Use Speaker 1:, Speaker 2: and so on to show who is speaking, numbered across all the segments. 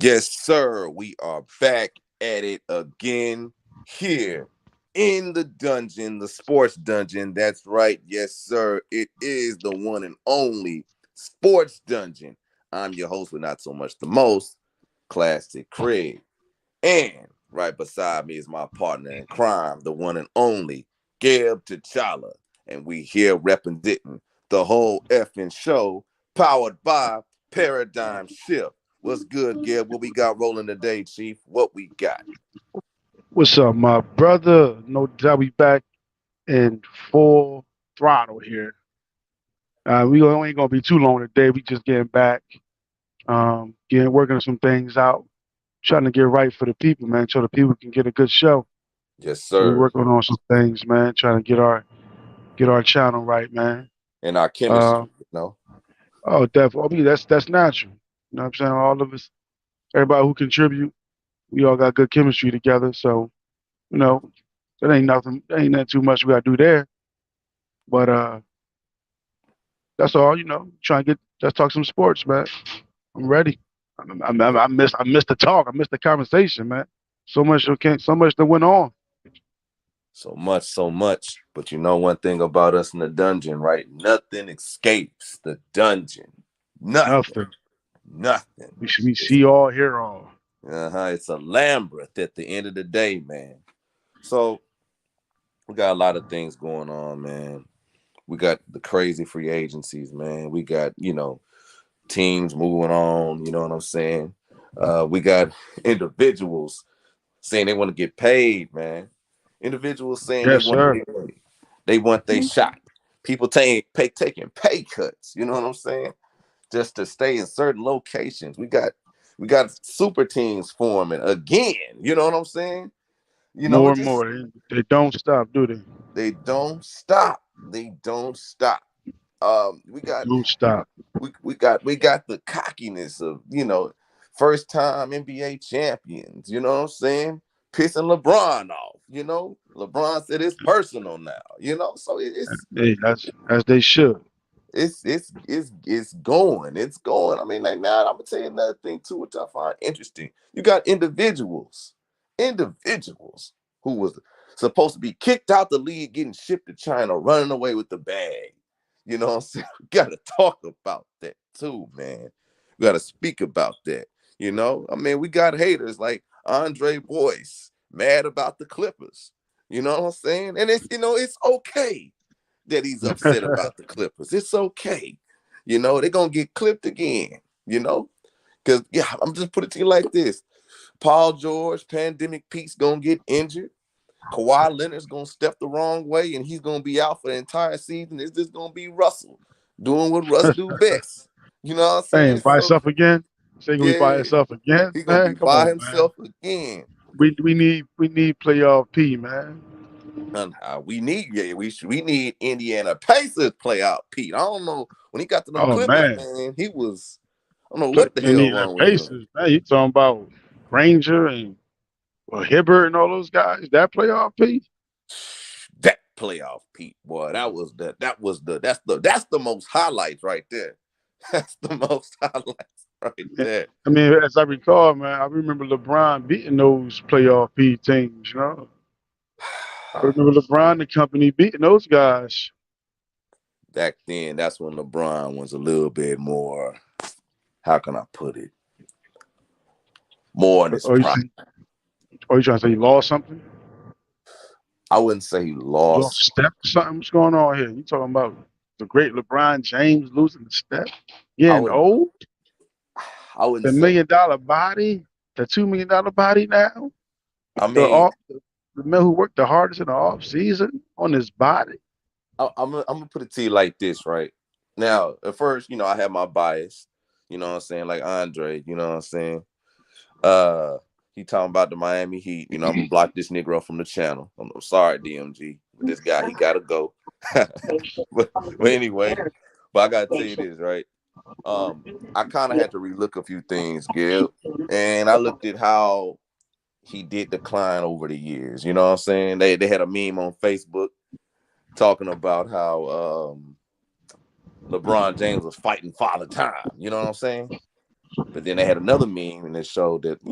Speaker 1: Yes, sir. We are back at it again here in the dungeon, the sports dungeon. That's right. Yes, sir. It is the one and only sports dungeon. I'm your host, but not so much the most, Classic Craig. And right beside me is my partner in crime, the one and only Gab T'Challa. And we here representing the whole effing show, powered by Paradigm Shift. What's good, Gab? What we got rolling today, Chief? What we got?
Speaker 2: What's up, my brother? No doubt we back in full throttle here. We ain't gonna be too long today. We just getting back, getting working some things out, trying to get right for the people, man, so the people can get a good show.
Speaker 1: Yes,
Speaker 2: So we
Speaker 1: sir.
Speaker 2: working on some things, man, trying to get our channel right, man.
Speaker 1: And our
Speaker 2: Uh,
Speaker 1: chemistry,
Speaker 2: oh, definitely. I mean, that's natural. You know what I'm saying? All of us, everybody who contribute, we all got good chemistry together. So you know, it ain't nothing. Ain't nothing too much we gotta do there. But that's all, trying to get let's talk some sports, man. I'm ready. I missed the talk. I missed the conversation, man. So much that went on.
Speaker 1: so much, so much. But you know one thing about us in the dungeon, right? Nothing escapes the dungeon. Nothing.
Speaker 2: Nothing.
Speaker 1: Nothing.
Speaker 2: We see all, hear all.
Speaker 1: It's a labyrinth at the end of the day, man. So we got a lot of things going on, man. We got the crazy free agencies, man. We got, teams moving on, you know what I'm saying? We got individuals saying they want to get paid, man. Individuals saying they
Speaker 2: Yes,
Speaker 1: want
Speaker 2: sir.
Speaker 1: their money. They want their shot. People taking pay cuts, you know what I'm saying? Just to stay in certain locations. We got super teams forming again, you know what I'm saying?
Speaker 2: More and
Speaker 1: Just
Speaker 2: more. They don't stop, do they?
Speaker 1: they don't stop. They don't stop. We got
Speaker 2: Don't stop.
Speaker 1: we got the cockiness of first time NBA champions. You know what I'm saying? Pissing LeBron off. LeBron said it's personal now. So
Speaker 2: Hey, that's as they should.
Speaker 1: it's going. It's going. I mean, like now I'm gonna tell you another thing too, which I find interesting. You got individuals who was supposed to be kicked out the league, getting shipped to China, running away with the bag. You know what I'm saying? We gotta talk about that too, man. We gotta speak about that. I mean, we got haters like Andre Boyce mad about the Clippers. You know what I'm saying? And it's okay that he's upset about the Clippers. It's okay. They're gonna get clipped again, Because I'm just put it to you like this. Paul George, Pandemic Pete's gonna get injured. Kawhi Leonard's gonna step the wrong way and he's gonna be out for the entire season. It's just gonna be Russell doing what Russ do best. You know what I'm
Speaker 2: Hey,
Speaker 1: saying?
Speaker 2: by
Speaker 1: So
Speaker 2: itself again. Say gonna be by
Speaker 1: yeah,
Speaker 2: itself again,
Speaker 1: he's gonna
Speaker 2: man.
Speaker 1: be
Speaker 2: Come
Speaker 1: by
Speaker 2: on, man.
Speaker 1: himself again.
Speaker 2: We need playoff P, man.
Speaker 1: And we need Indiana Pacers play out Pete. I don't know when he got to them
Speaker 2: Oh
Speaker 1: Clippers,
Speaker 2: man.
Speaker 1: man. He was I don't know what the hell
Speaker 2: Indiana
Speaker 1: wrong with him.
Speaker 2: Pacers. Man, you talking about Granger and Hibbert and all those guys? That playoff P?
Speaker 1: That playoff Pete, boy, that's the most highlights right there. That's the most highlights right
Speaker 2: Yeah.
Speaker 1: there.
Speaker 2: I mean, as I recall, man, I remember LeBron beating those playoff P teams. I remember LeBron and company beating those guys.
Speaker 1: Back then, that's when LeBron was a little bit more. How can I put it? More in his
Speaker 2: Or you,
Speaker 1: prime.
Speaker 2: say- or you trying to say you lost something?
Speaker 1: I wouldn't say he
Speaker 2: You lost
Speaker 1: lost.
Speaker 2: step or something? What's going on here? You talking about the great LeBron James losing the step?
Speaker 1: I
Speaker 2: Getting
Speaker 1: wouldn't.
Speaker 2: old?
Speaker 1: I wouldn't
Speaker 2: The
Speaker 1: say.
Speaker 2: $1 million body? The $2 million body now?
Speaker 1: I
Speaker 2: The
Speaker 1: mean,
Speaker 2: off the man who worked the hardest in the off season on his body?
Speaker 1: I'm gonna put it to you like this, right? Now, at first, I have my bias. You know what I'm saying? Like Andre, you know what I'm saying? Uh, he talking about the Miami Heat. I'm gonna block this Negro from the channel. I'm sorry, DMG, but this guy he gotta go. but anyway, but I gotta tell you this, right? I kind of had to relook a few things, Gil, and I looked at how he did decline over the years. You know what I'm saying? They had a meme on Facebook talking about how LeBron James was fighting Father Time. You know what I'm saying? But then they had another meme and it showed that,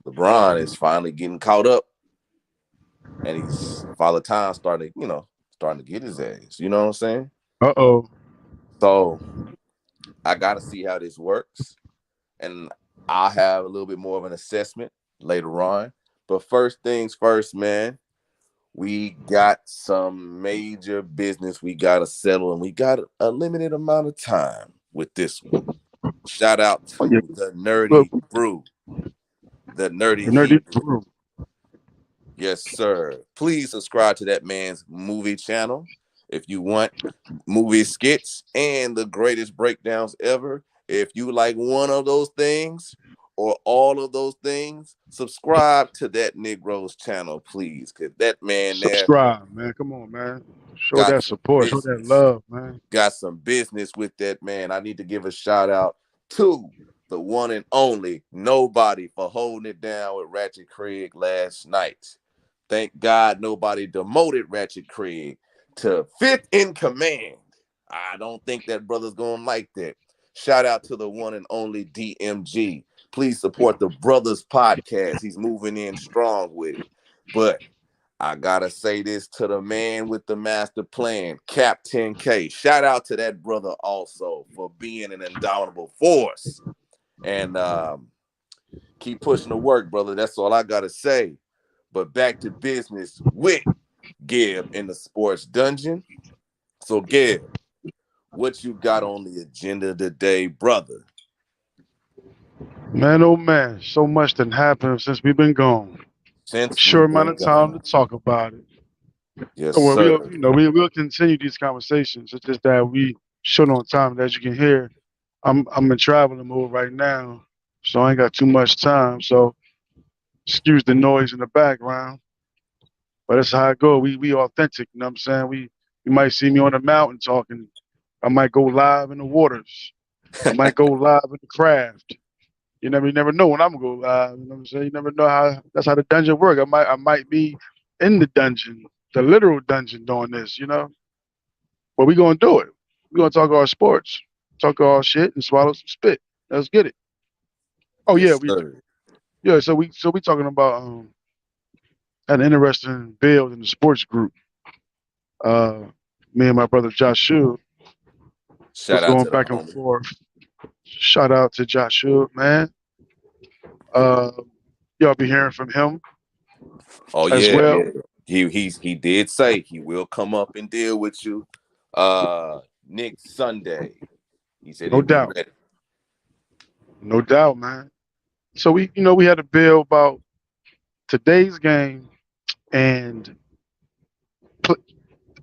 Speaker 1: LeBron is finally getting caught up and he's Father Time starting to get his ass. You know what I'm saying?
Speaker 2: Uh-oh.
Speaker 1: So I gotta see how this works. And I'll have a little bit more of an assessment later on. But first things first, man, we got some major business we gotta settle, and we got a limited amount of time with this one. Shout out
Speaker 2: Oh yeah.
Speaker 1: to the
Speaker 2: Look,
Speaker 1: Nerdy Brew, the Nerdy
Speaker 2: the nerdy
Speaker 1: Hebrew.
Speaker 2: brew.
Speaker 1: Yes, sir. Please subscribe to that man's movie channel if you want movie skits and the greatest breakdowns ever. If you like one of those things or all of those things, subscribe to that Negro's channel, please, because that man there
Speaker 2: Subscribe, man. Come on, man. Show
Speaker 1: got
Speaker 2: that
Speaker 1: some
Speaker 2: support. Show that
Speaker 1: business.
Speaker 2: love, man.
Speaker 1: Got some business with that man. I need to give a shout out to the one and only Nobody for holding it down with Ratchet Craig last night. Thank God nobody demoted Ratchet Craig to fifth in command. I don't think that brother's going to like that. Shout out to the one and only DMG. Please support the Brothers podcast. He's moving in strong with it. But I gotta say this to the man with the master plan, Captain K. Shout out to that brother also for being an indomitable force. And keep pushing the work, brother. That's all I gotta say. But back to business with Gib in the sports dungeon. So Gib, what you got on the agenda today, brother?
Speaker 2: Man, oh man, so much done happened since we've been gone.
Speaker 1: Since
Speaker 2: Short
Speaker 1: we've
Speaker 2: amount
Speaker 1: been
Speaker 2: of time to
Speaker 1: gone.
Speaker 2: talk about it.
Speaker 1: Yes,
Speaker 2: Well,
Speaker 1: sir.
Speaker 2: we'll continue these conversations. It's just that we short on time. As you can hear, I'm in traveling mode right now, so I ain't got too much time. So excuse the noise in the background, but that's how I go. We authentic. You know what I'm saying? You might see me on the mountain talking. I might go live in the waters. I might go live in the craft. You never know when I'm gonna go live. You know what I'm saying? You never know how that's how the dungeon work. I might be in the dungeon, the literal dungeon doing this, But we gonna do it. We gonna talk our sports, talk our shit and swallow some spit. Let's get it. Oh yeah,
Speaker 1: Yes,
Speaker 2: we
Speaker 1: sir.
Speaker 2: yeah, so we talking about an interesting build in the sports group. Uh Me and my brother Joshua
Speaker 1: Shout
Speaker 2: was
Speaker 1: out
Speaker 2: going
Speaker 1: to the
Speaker 2: back and
Speaker 1: homie.
Speaker 2: forth. Shout out to Joshua, man. Uh y'all be hearing from him
Speaker 1: Oh
Speaker 2: as
Speaker 1: yeah,
Speaker 2: well.
Speaker 1: yeah. He did say he will come up and deal with you. Next Sunday. He said
Speaker 2: No
Speaker 1: he'll be
Speaker 2: doubt.
Speaker 1: ready.
Speaker 2: No doubt, man. So we had a bill about today's game and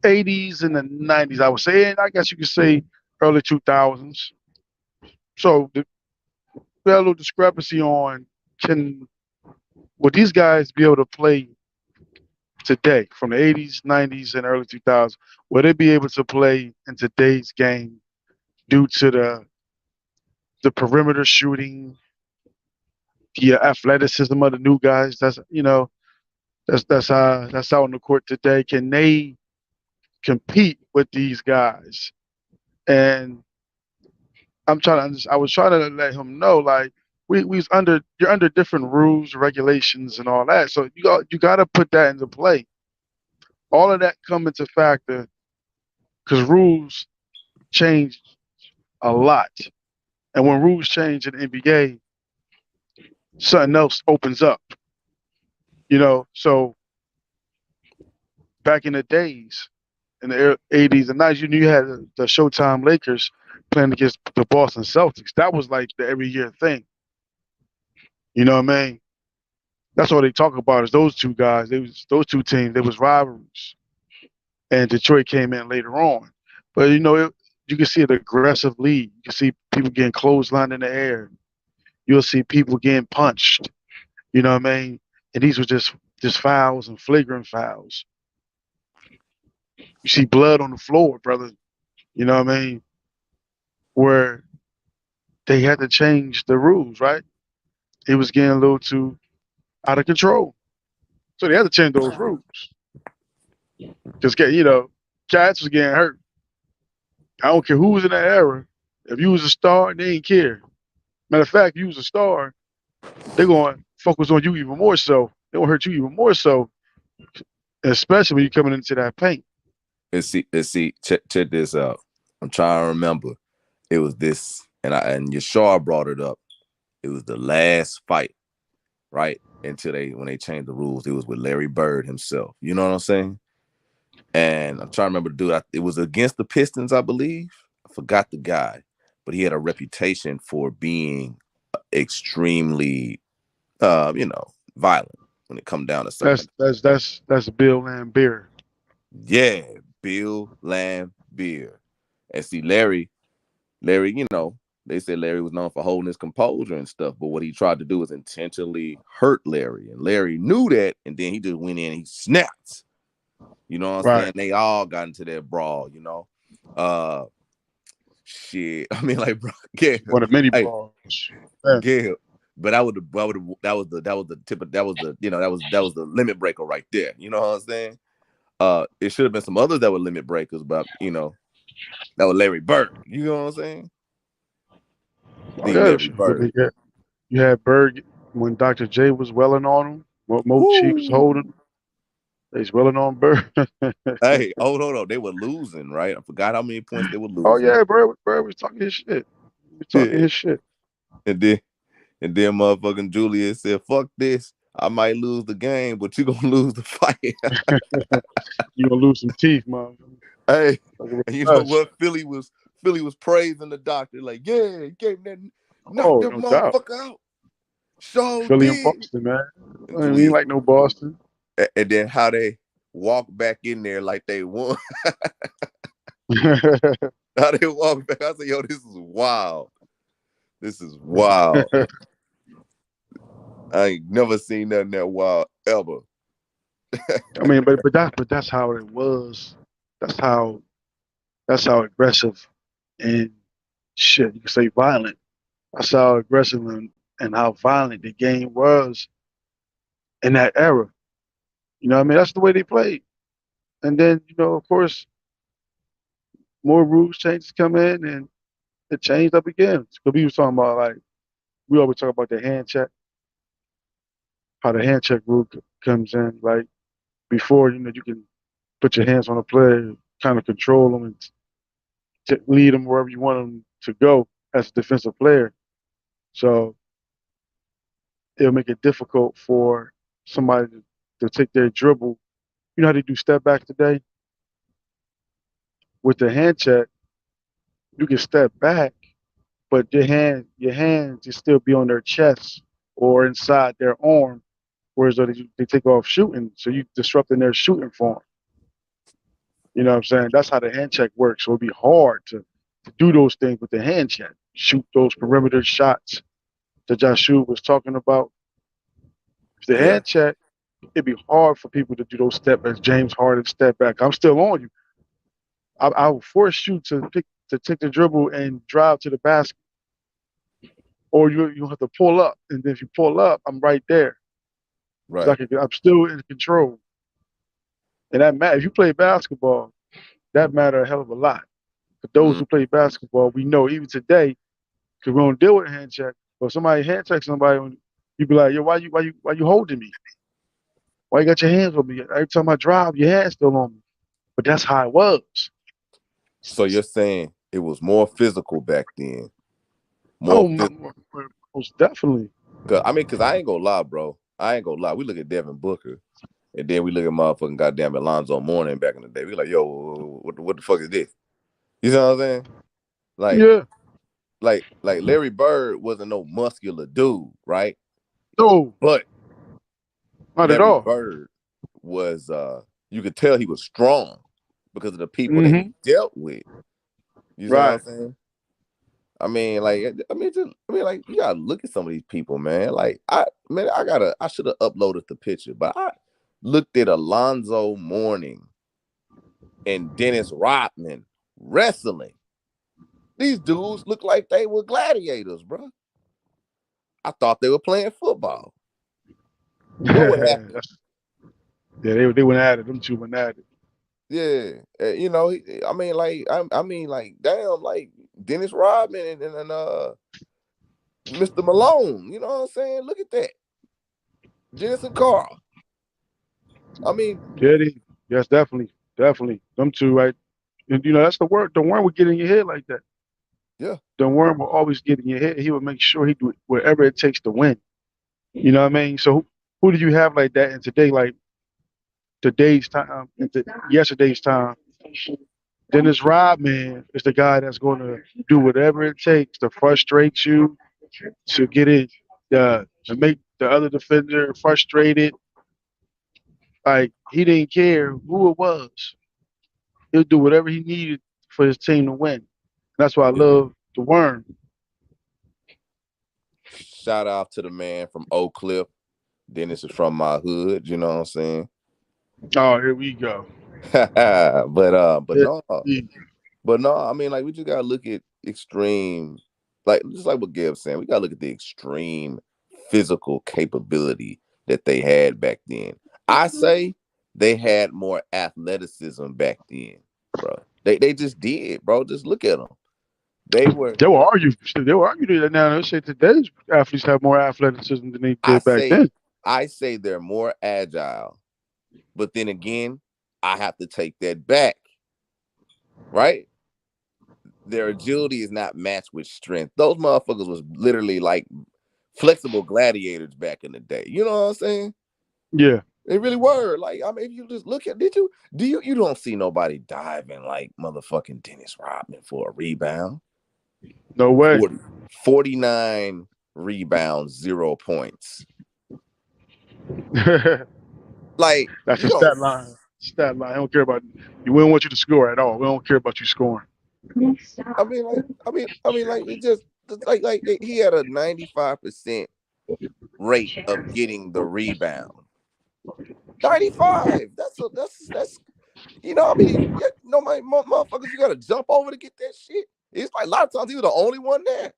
Speaker 2: 80s and the 90s. I would say, and I guess you could say early 2000s. So we had a little discrepancy on can would these guys be able to play today from the 80s, 90s, and early 2000s? Will they be able to play in today's game due to the perimeter shooting, the athleticism of the new guys? That's out on the court today. Can they compete with these guys? And I was trying to let him know, like, you're under different rules, regulations, and all that. So you got to put that into play. All of that come into factor because rules change a lot, and when rules change in the NBA, something else opens up. So back in the days, in the 80s and 90s, you knew you had the Showtime Lakers playing against the Boston Celtics. That was like the every year thing. You know what I mean? That's all they talk about is those two guys. Those two teams. There was rivalries, and Detroit came in later on. But you can see an aggressive lead. You can see people getting clotheslined in the air. You'll see people getting punched. You know what I mean? And these were just fouls and flagrant fouls. You see blood on the floor, brother. You know what I mean? Where they had to change the rules, right? It was getting a little too out of control. So they had to change those rules. Because cats was getting hurt. I don't care who was in that era. If you was a star, they didn't care. Matter of fact, you was a star, they're going to focus on you even more so. They will hurt you even more so, especially when you're coming into that paint.
Speaker 1: Let's see. Check this out. I'm trying to remember. It was this, and Yashar brought it up. It was the last fight, right? Until when they changed the rules, it was with Larry Bird himself. You know what I'm saying? And I'm trying to remember the dude. It was against the Pistons, I believe. I forgot the guy, but he had a reputation for being extremely, violent when it come down to certain.
Speaker 2: That's Bill Lambier.
Speaker 1: Yeah, Bill Lambier. And see, Larry, they said Larry was known for holding his composure and stuff, but what he tried to do was intentionally hurt Larry. And Larry knew that, and then he just went in and he snapped. You know what I'm
Speaker 2: Right.
Speaker 1: saying? They all got into that brawl. Uh shit. I mean, like, bro, yeah.
Speaker 2: One of many
Speaker 1: Hey,
Speaker 2: balls. Yeah.
Speaker 1: yeah. But that was the limit breaker right there. You know what I'm saying? It should have been some others that were limit breakers, but that was Larry Bird. You know what I'm saying?
Speaker 2: Oh
Speaker 1: The
Speaker 2: yeah,
Speaker 1: Larry Bird.
Speaker 2: you had Berg when Dr. J was welling on him. Mo Cheeks was holding
Speaker 1: Woo!
Speaker 2: him. He's welling on Berg.
Speaker 1: Hey, hold on. They were losing, right? I forgot how many points they were
Speaker 2: Oh
Speaker 1: losing.
Speaker 2: yeah, Berg was talking his shit. He was talking
Speaker 1: Yeah.
Speaker 2: his shit.
Speaker 1: And then motherfucking Julius said, fuck this. I might lose the game, but you gonna lose the fight.
Speaker 2: You gonna lose some teeth, man.
Speaker 1: Hey,
Speaker 2: Like a
Speaker 1: and you know
Speaker 2: us.
Speaker 1: what? Philly was praising the doctor, like, yeah, he gave him that, knocked
Speaker 2: Oh,
Speaker 1: that
Speaker 2: no doubt.
Speaker 1: motherfucker out. So
Speaker 2: Philly and
Speaker 1: did.
Speaker 2: Boston, man.
Speaker 1: And
Speaker 2: I mean, ain't
Speaker 1: Julius,
Speaker 2: like no Boston.
Speaker 1: and then how they walk back in there like they won. How they walk back. I said, yo, this is wild. This is wild. I ain't never seen nothing that wild ever.
Speaker 2: I mean, but that's how it was. That's how that's how aggressive and shit. You can say violent. That's how aggressive and how violent the game was in that era. You know what I mean? That's the way they played. And then, of course, more rules changes come in and it changed up again. Because we was talking about like we always talk about the hand check, how the hand check rule comes in. Like before, you can put your hands on a player, kind of control them and lead them wherever you want them to go as a defensive player. So it'll make it difficult for somebody to take their dribble. You know how they do step back today? With the hand check, you can step back, but your hands just still be on their chest or inside their arm, whereas they take off shooting, so you disrupting their shooting form. You know what I'm saying? That's how the hand check works. So it'd be hard to do those things with the hand check, shoot those perimeter shots that Joshua was talking about. If the
Speaker 1: Yeah,
Speaker 2: hand check, it'd be hard for people to do those step backs. James Harden step back. I'm still on you. I will force you to take the dribble and drive to the basket, or you have to pull up. And then if you pull up, I'm right there because
Speaker 1: right.
Speaker 2: I'm still in control. And that matter. If you play basketball, that matter a hell of a lot. For those
Speaker 1: Mm.
Speaker 2: who play basketball, we know even today because we don't deal with hand check. But if somebody hand check somebody, you be like, yo, why you holding me? Why you got your hands on me? Every time I drive, your hand's still on me. But that's how it was.
Speaker 1: So you're saying it was more physical back then, more
Speaker 2: Oh,
Speaker 1: physical.
Speaker 2: most definitely.
Speaker 1: Cause I ain't gonna lie, bro. I ain't gonna lie. We look at Devin Booker, and then we look at motherfucking goddamn Alonzo Mourning back in the day. We like, yo, what the fuck is this? You know what I'm saying? Like,
Speaker 2: Yeah.
Speaker 1: like Larry Bird wasn't no muscular dude, right?
Speaker 2: No,
Speaker 1: But
Speaker 2: not at
Speaker 1: Larry
Speaker 2: all.
Speaker 1: Bird was you could tell he was strong because of the people that he
Speaker 2: Hmm.
Speaker 1: dealt with. You know what I'm
Speaker 2: Right.
Speaker 1: saying? Like you gotta look at some of these people, man. Like I should have uploaded the picture, but I looked at Alonzo Mourning and Dennis Rodman wrestling. These dudes look like they were gladiators, bro. I thought they were playing football. What would happen?
Speaker 2: Yeah, they went at it. Them two went at it.
Speaker 1: Yeah, I mean, like, damn, like Dennis Rodman and Mr. Malone. You know what I'm saying? Look at that. Dennis and Carl. I mean,
Speaker 2: Yeah, yes, definitely, definitely. Them two, right? And that's the word. The worm would get in your head like that.
Speaker 1: yeah.
Speaker 2: The worm will always get in your head. He would make sure he do whatever it takes to win. You know what I mean? So who do you have like that in today? Like today's time, yesterday's time. Dennis Rodman is the guy that's going to do whatever it takes to frustrate you, to get it, to make the other defender frustrated. Like he didn't care who it was. He'll do whatever he needed for his team to win. That's why I
Speaker 1: Yeah.
Speaker 2: love the worm.
Speaker 1: Shout out to the man from Oak Cliff. Dennis is from my hood, you know what I'm saying?
Speaker 2: Oh, here we go.
Speaker 1: But
Speaker 2: Here
Speaker 1: no,
Speaker 2: we go.
Speaker 1: but no, I mean, like, we just gotta look at extreme, like, just like what Gabe's saying, we gotta look at the extreme physical capability that they had back then. I say they had more athleticism back then, bro. They just did, bro. Just look at them. They were.
Speaker 2: They will argue. They will argue that now. They say today's athletes have more athleticism than they
Speaker 1: I
Speaker 2: did back
Speaker 1: say,
Speaker 2: then.
Speaker 1: I say they're more agile, but then again, I have to take that back, right? Their agility is not matched with strength. Those motherfuckers was literally like flexible gladiators back in the day. You know what I'm saying?
Speaker 2: Yeah.
Speaker 1: They really were. Like, I mean, if you just look at, you don't see nobody diving like motherfucking Dennis Rodman for a rebound.
Speaker 2: No way.
Speaker 1: 40, 49 rebounds, 0 points. Like,
Speaker 2: That's
Speaker 1: you
Speaker 2: a
Speaker 1: don't.
Speaker 2: stat line. Stat line. I don't care about you. We don't want you to score at all. We don't care about you scoring.
Speaker 1: Like, it just like he had a 95% rate of getting the rebound. 95. That's my motherfuckers, you gotta jump over to get that shit. It's like a lot of times he was the only one there.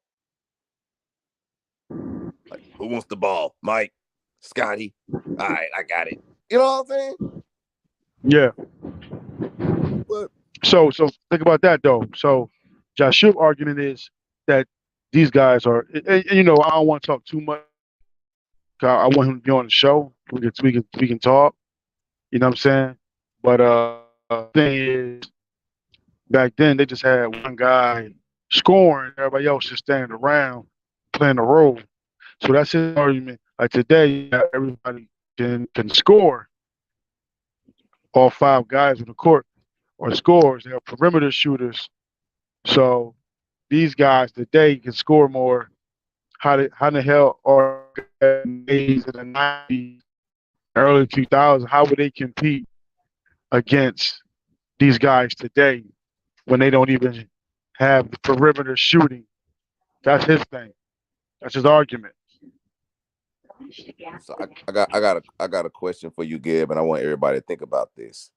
Speaker 1: Like, who wants the ball? Mike, Scotty. All right, I got it. You know what I'm saying?
Speaker 2: Yeah.
Speaker 1: But
Speaker 2: So think about that though. So Joshua argument is that these guys are, and, I don't want to talk too much. 'Cause I want him to be on the show. We can talk. You know what I'm saying? But thing is, back then they just had one guy scoring, everybody else just standing around playing a role. So that's his argument. Like today, everybody can score. All five guys on the court are scores. They're perimeter shooters. So these guys today can score more. How the hell are these guys in the 80s and the 90s, early 2000s? How would they compete against these guys today when they don't even have the perimeter shooting? That's his thing. That's his argument.
Speaker 1: so I got a question for you, Gib, and I want everybody to think about this.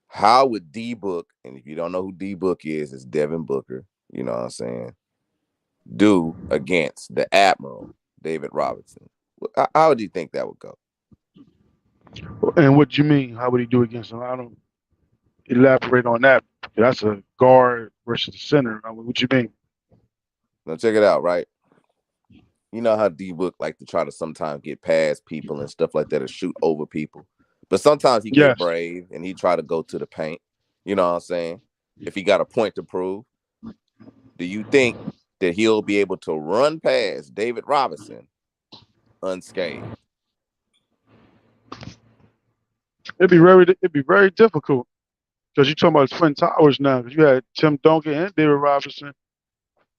Speaker 1: How would D Book, and if you don't know who D Book is, it's Devin Booker, you know what I'm saying, do against the Admiral, David Robinson? How would you think that would go?
Speaker 2: And what do you mean? How would he do against him? I don't elaborate on that. That's a guard versus a center. What you mean?
Speaker 1: Now check it out, right? You know how D Book like to try to sometimes get past people and stuff like that, or shoot over people. But sometimes he get
Speaker 2: Yes.
Speaker 1: brave and he try to go to the paint. You know what I'm saying? If he got a point to prove, do you think that he'll be able to run past David Robinson unscathed?
Speaker 2: It'd be very difficult because you're talking about Twin Towers now. Because you had Tim Duncan and David Robinson.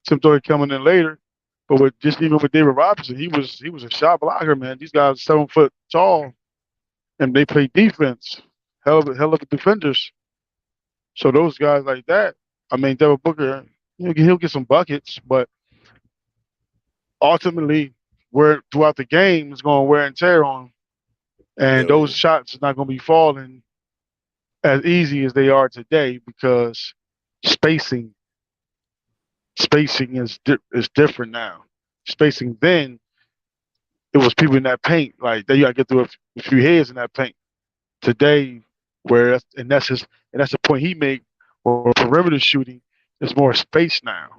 Speaker 2: Tim Duncan coming in later, but with just even with David Robinson, he was a shot blocker, man. These guys are 7 foot tall and they play defense. Hell of a defenders. So those guys like that, I mean, Devin Booker, he'll get some buckets, but ultimately, where throughout the game is going to wear and tear on him, and
Speaker 1: Hell
Speaker 2: those
Speaker 1: yeah.
Speaker 2: shots are not going to be falling as easy as they are today because spacing spacing is different now. Spacing then it was people in that paint like they got to get through a few heads in that paint. Today, and that's the point he made. Or perimeter shooting is more space now.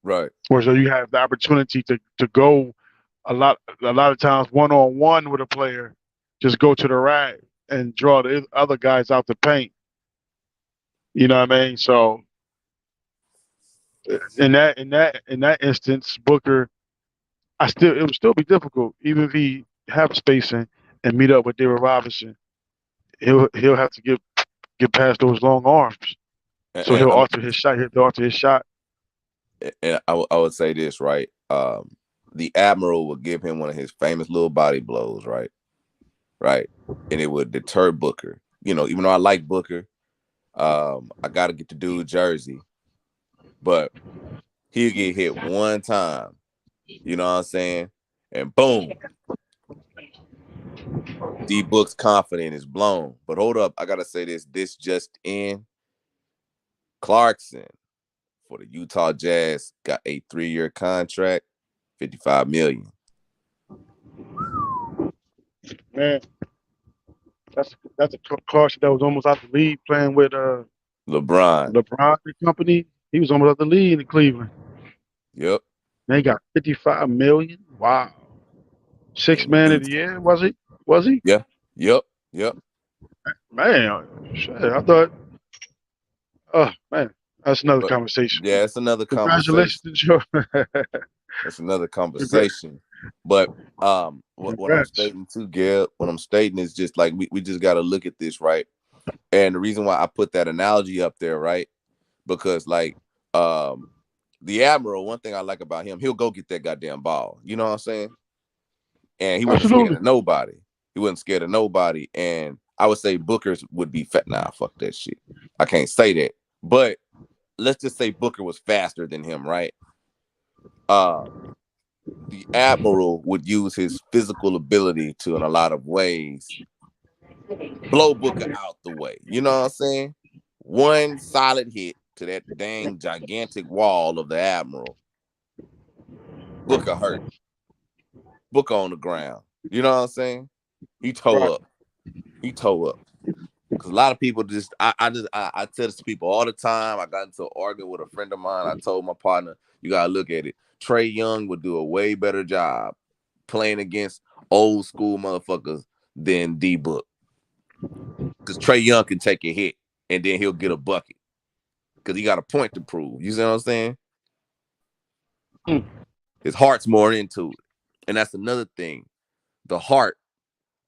Speaker 1: Right.
Speaker 2: Where so you have the opportunity to go a lot of times one on one with a player, just go to the rack and draw the other guys out the paint. You know what I mean? So in that instance, Booker, it would still be difficult, even if he have spacing and meet up with David Robinson. He'll have to get past those long arms. So
Speaker 1: And
Speaker 2: he'll
Speaker 1: I'm
Speaker 2: alter his shot. He'll alter his shot.
Speaker 1: and I would say this, right? The Admiral would give him one of his famous little body blows, right? Right. And it would deter Booker. Even though I like Booker, I gotta get the dude jersey, but he'll get hit one time, you know what I'm saying? And boom, D Book's confidence is blown. But hold up, I gotta say this. This just in. Clarkson for the Utah Jazz got a 3-year contract, 55 million.
Speaker 2: Man, that's a Carson that was almost out the league playing with
Speaker 1: LeBron.
Speaker 2: LeBron and company. He was almost out the league in Cleveland.
Speaker 1: Yep.
Speaker 2: They got 55 million. Wow. Six
Speaker 1: In
Speaker 2: man of the
Speaker 1: Utah.
Speaker 2: year, was he? Was he?
Speaker 1: Yeah. Yep. Yep.
Speaker 2: Man, shit, I thought, oh man, that's another
Speaker 1: But
Speaker 2: conversation.
Speaker 1: yeah, it's another
Speaker 2: Congratulations
Speaker 1: conversation.
Speaker 2: to Joe.
Speaker 1: It's another
Speaker 2: Congrats.
Speaker 1: conversation. But what I'm
Speaker 2: Congrats.
Speaker 1: stating too, Gab, what I'm stating is just like we just gotta look at this, right? And the reason why I put that analogy up there, right? Because like um the Admiral, one thing I like about him, he'll go get that goddamn ball. You know what I'm saying? And he wasn't scared
Speaker 2: Absolutely.
Speaker 1: of nobody. He wasn't scared of nobody. And I would say Booker's would be fat. Nah, fuck that shit. I can't say that. But let's just say Booker was faster than him, right? Uh the Admiral would use his physical ability to, in a lot of ways, blow Booker out the way. You know what I'm saying? One solid hit to that dang gigantic wall of the Admiral, Booker hurt. Booker on the ground. You know what I'm saying? He toe
Speaker 2: Right.
Speaker 1: up. He toe up. Because a lot of people just, I tell this to people all the time. I got into an argument with a friend of mine. I told my partner, you got to look at it. Trey Young would do a way better job playing against old school motherfuckers than D Book. Because Trey Young can take a hit and then he'll get a bucket. Because he got a point to prove. You see what I'm saying?
Speaker 2: Mm.
Speaker 1: His heart's more into it. And that's another thing. The heart,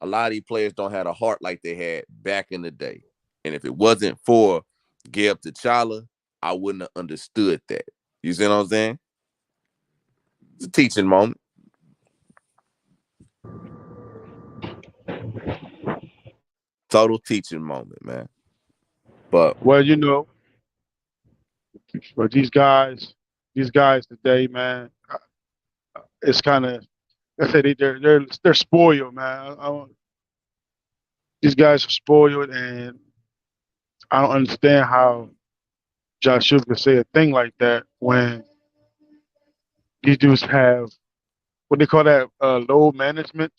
Speaker 1: a lot of these players don't have a heart like they had back in the day. And if it wasn't for Gab T'Challa, I wouldn't have understood that. You see what I'm saying? It's a teaching moment. Total teaching moment, man. But
Speaker 2: Well, but these guys today, man, it's kind of, I say they're spoiled, man. These guys are spoiled, and I don't understand how Josh Shue could say a thing like that when these dudes have what they call that load management,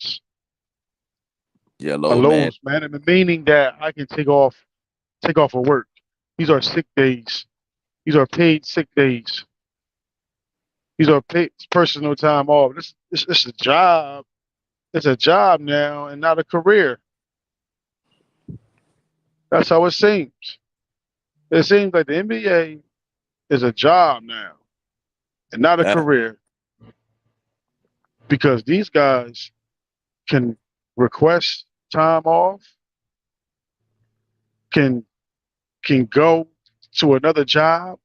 Speaker 1: yeah,
Speaker 2: a
Speaker 1: load man.
Speaker 2: load management, meaning that I can take off of work. These are sick days. These are paid sick days. These are paid personal time off. This is a job. It's a job now and not a career. That's how it seems. It seems like the NBA is a job now and not a
Speaker 1: That,
Speaker 2: career because these guys can request time off, can can go to another job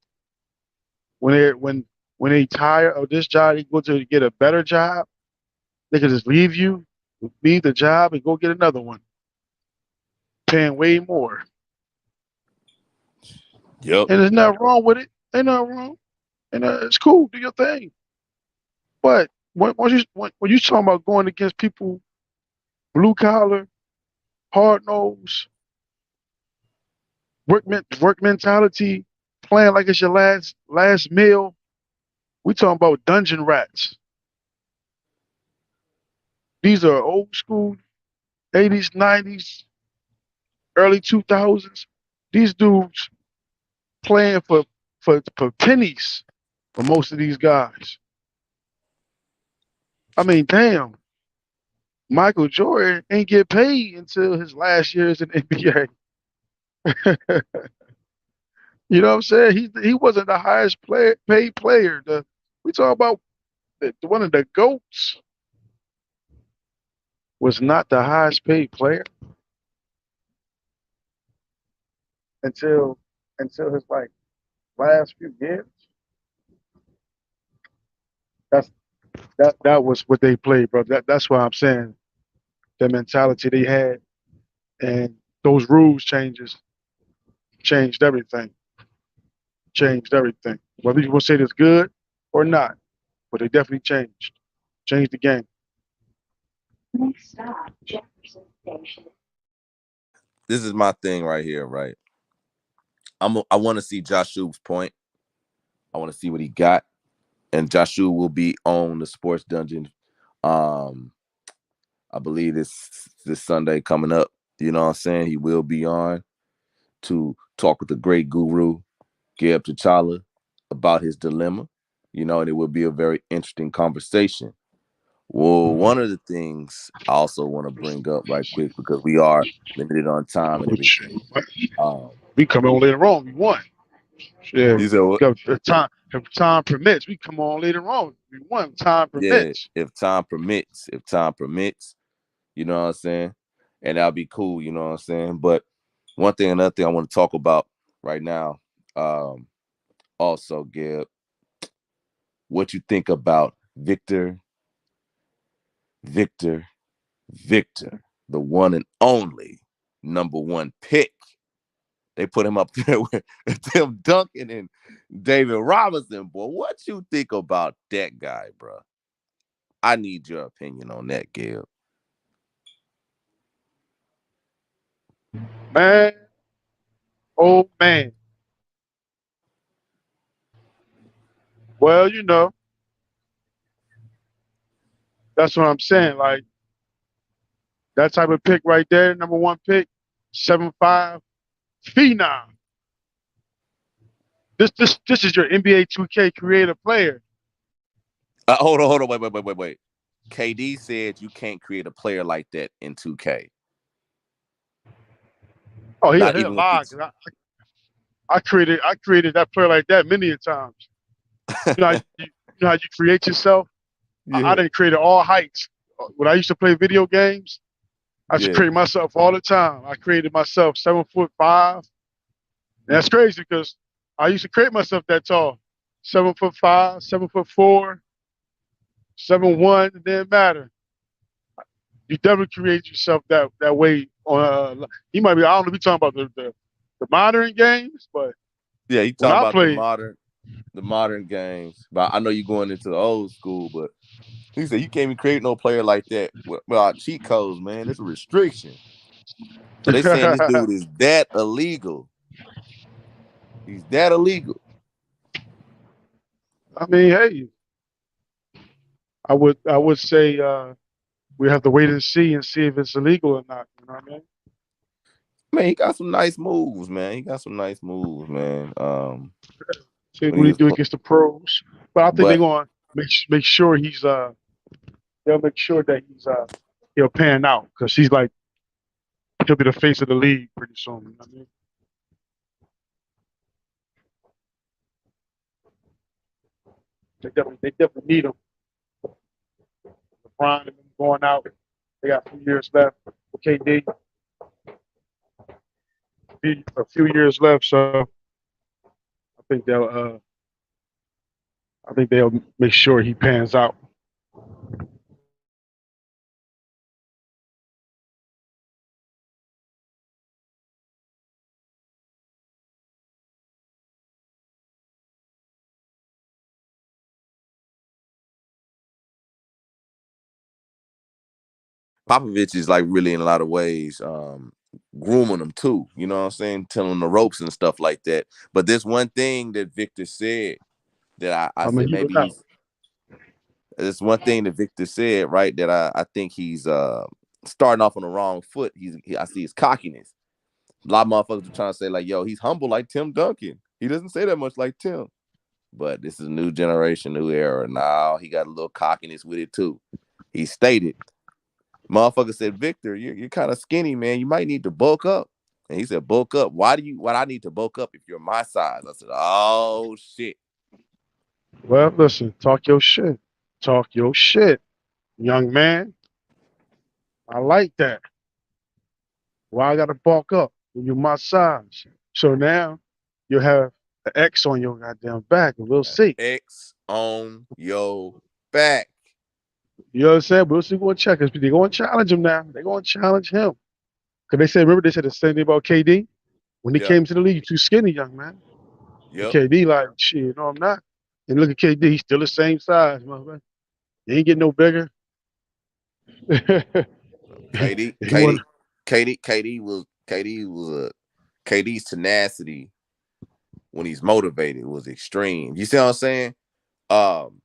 Speaker 2: when they tired of this job, they go to get a better job. They can just leave the job and go get another one, paying way more.
Speaker 1: yep.
Speaker 2: And there's nothing wrong with it. Ain't nothing wrong. And it's cool. Do your thing. But when you talking about going against people, blue collar, hard nose, work mentality, playing like it's your last meal, we talking about dungeon rats. These are old school, 80s, 90s, early 2000s. These dudes playing for pennies. for most of these guys. I mean, damn, Michael Jordan ain't get paid until his last years in the NBA. You know what I'm saying? He wasn't the highest paid player. We talk about one of the goats was not the highest paid player until his like last few years. That's that was what they played, bro. That's why I'm saying the mentality they had and those rules changes changed everything. Changed everything. Whether you want to say it's good or not, but they definitely changed. Changed the game.
Speaker 1: This is my thing right here, right? I want to see Joshua's point. I want to see what he got, and Joshua will be on the Sports Dungeon. Um, I believe this Sunday coming up. You know what I'm saying? He will be on to talk with the great guru Gab T'Challa about his dilemma. You know, and it will be a very interesting conversation. Well, one of the things I also want to bring up right quick because we are limited on time and
Speaker 2: Which
Speaker 1: everything. Um,
Speaker 2: we come on later on. We won. Yeah,
Speaker 1: you said what?
Speaker 2: if time permits, we come on later on. We won. Time
Speaker 1: Yeah,
Speaker 2: permits.
Speaker 1: if time permits, you know what I'm saying, and that'll be cool. You know what I'm saying. But one thing, another thing I want to talk about right now. Um, Also, Gib, what you think about Victor, Victor, the one and only number one pick. They put him up there with Tim Duncan and David Robinson. Boy, what you think about that guy, bro? I need your opinion on that, Gil.
Speaker 2: Man, oh man. Well, that's what I'm saying. Like that type of pick right there, number one pick, 7'5", phenom. This is your NBA 2K creative player.
Speaker 1: Hold on, wait. KD said you can't create a player like that in 2K.
Speaker 2: Oh,
Speaker 1: Not
Speaker 2: he a
Speaker 1: even with
Speaker 2: lie.
Speaker 1: this.
Speaker 2: 'Cause I created that player like that many a times. You know how you create yourself. I
Speaker 1: Yeah,
Speaker 2: didn't create all heights. When I used to play video games, I used to
Speaker 1: yeah.
Speaker 2: create myself all the time. I created myself 7'5". And that's crazy because I used to create myself that tall. 7'5", 7'4", 7'1". It didn't matter. You definitely create yourself that way. On he might be. I don't know if you're talking about the modern games, but
Speaker 1: Yeah, you
Speaker 2: when
Speaker 1: talking
Speaker 2: I
Speaker 1: about
Speaker 2: played,
Speaker 1: the modern games. But I know you're going into the old school, but he said you can't even create no player like that without cheat codes, man. It's a restriction. So they saying this
Speaker 2: I
Speaker 1: dude is that illegal. He's that illegal.
Speaker 2: mean, hey, I would say we have to wait and see if it's illegal or not. You know what I mean?
Speaker 1: Man, he got some nice moves, man. He got some nice moves, man.
Speaker 2: See
Speaker 1: When he
Speaker 2: what he
Speaker 1: was
Speaker 2: do against the pros. But I think they're
Speaker 1: but
Speaker 2: gonna make sure they'll make sure that he'll pan out because he's like he'll be the face of the league pretty soon. You know what I mean? They definitely need him. LeBron and them going out. They got a few years left. KD, a few years left. So I think they'll I think they'll make sure he pans out.
Speaker 1: Popovich is like really in a lot of ways grooming them too. You know what I'm saying? Telling them the ropes and stuff like that. But there's one thing that Victor said that I
Speaker 2: I mean,
Speaker 1: said
Speaker 2: he was
Speaker 1: maybe
Speaker 2: out.
Speaker 1: he's there's one thing that Victor said, right, that I think he's starting off on the wrong foot. I see his cockiness. A lot of motherfuckers are trying to say, like, yo, he's humble like Tim Duncan. He doesn't say that much like Tim. But this is a new generation, new era. Now he got a little cockiness with it too. He stated, motherfucker said, Victor, you're kind of skinny, man. You might need to bulk up. And he said, bulk up. Why I need to bulk up if you're my size? I said, oh shit.
Speaker 2: Well, listen, talk your shit. Talk your shit, young man. I like that. Why I gotta bulk up when you my size? So now you have an X on your goddamn back, and we'll see.
Speaker 1: X on your back.
Speaker 2: You know what I'm saying? We'll see who gonna check us. They're gonna challenge him now. They're gonna challenge him. Cause they said, remember they said the same thing about KD when he
Speaker 1: Yeah.
Speaker 2: came to the league. You too skinny, young man. And
Speaker 1: Yep.
Speaker 2: KD like, shit, no, I'm not. And look at KD, he's still the same size, motherfucker. He ain't getting no bigger.
Speaker 1: KD,
Speaker 2: he want,
Speaker 1: KD, KD was a KD's tenacity when he's motivated was extreme. You see what I'm saying? Um,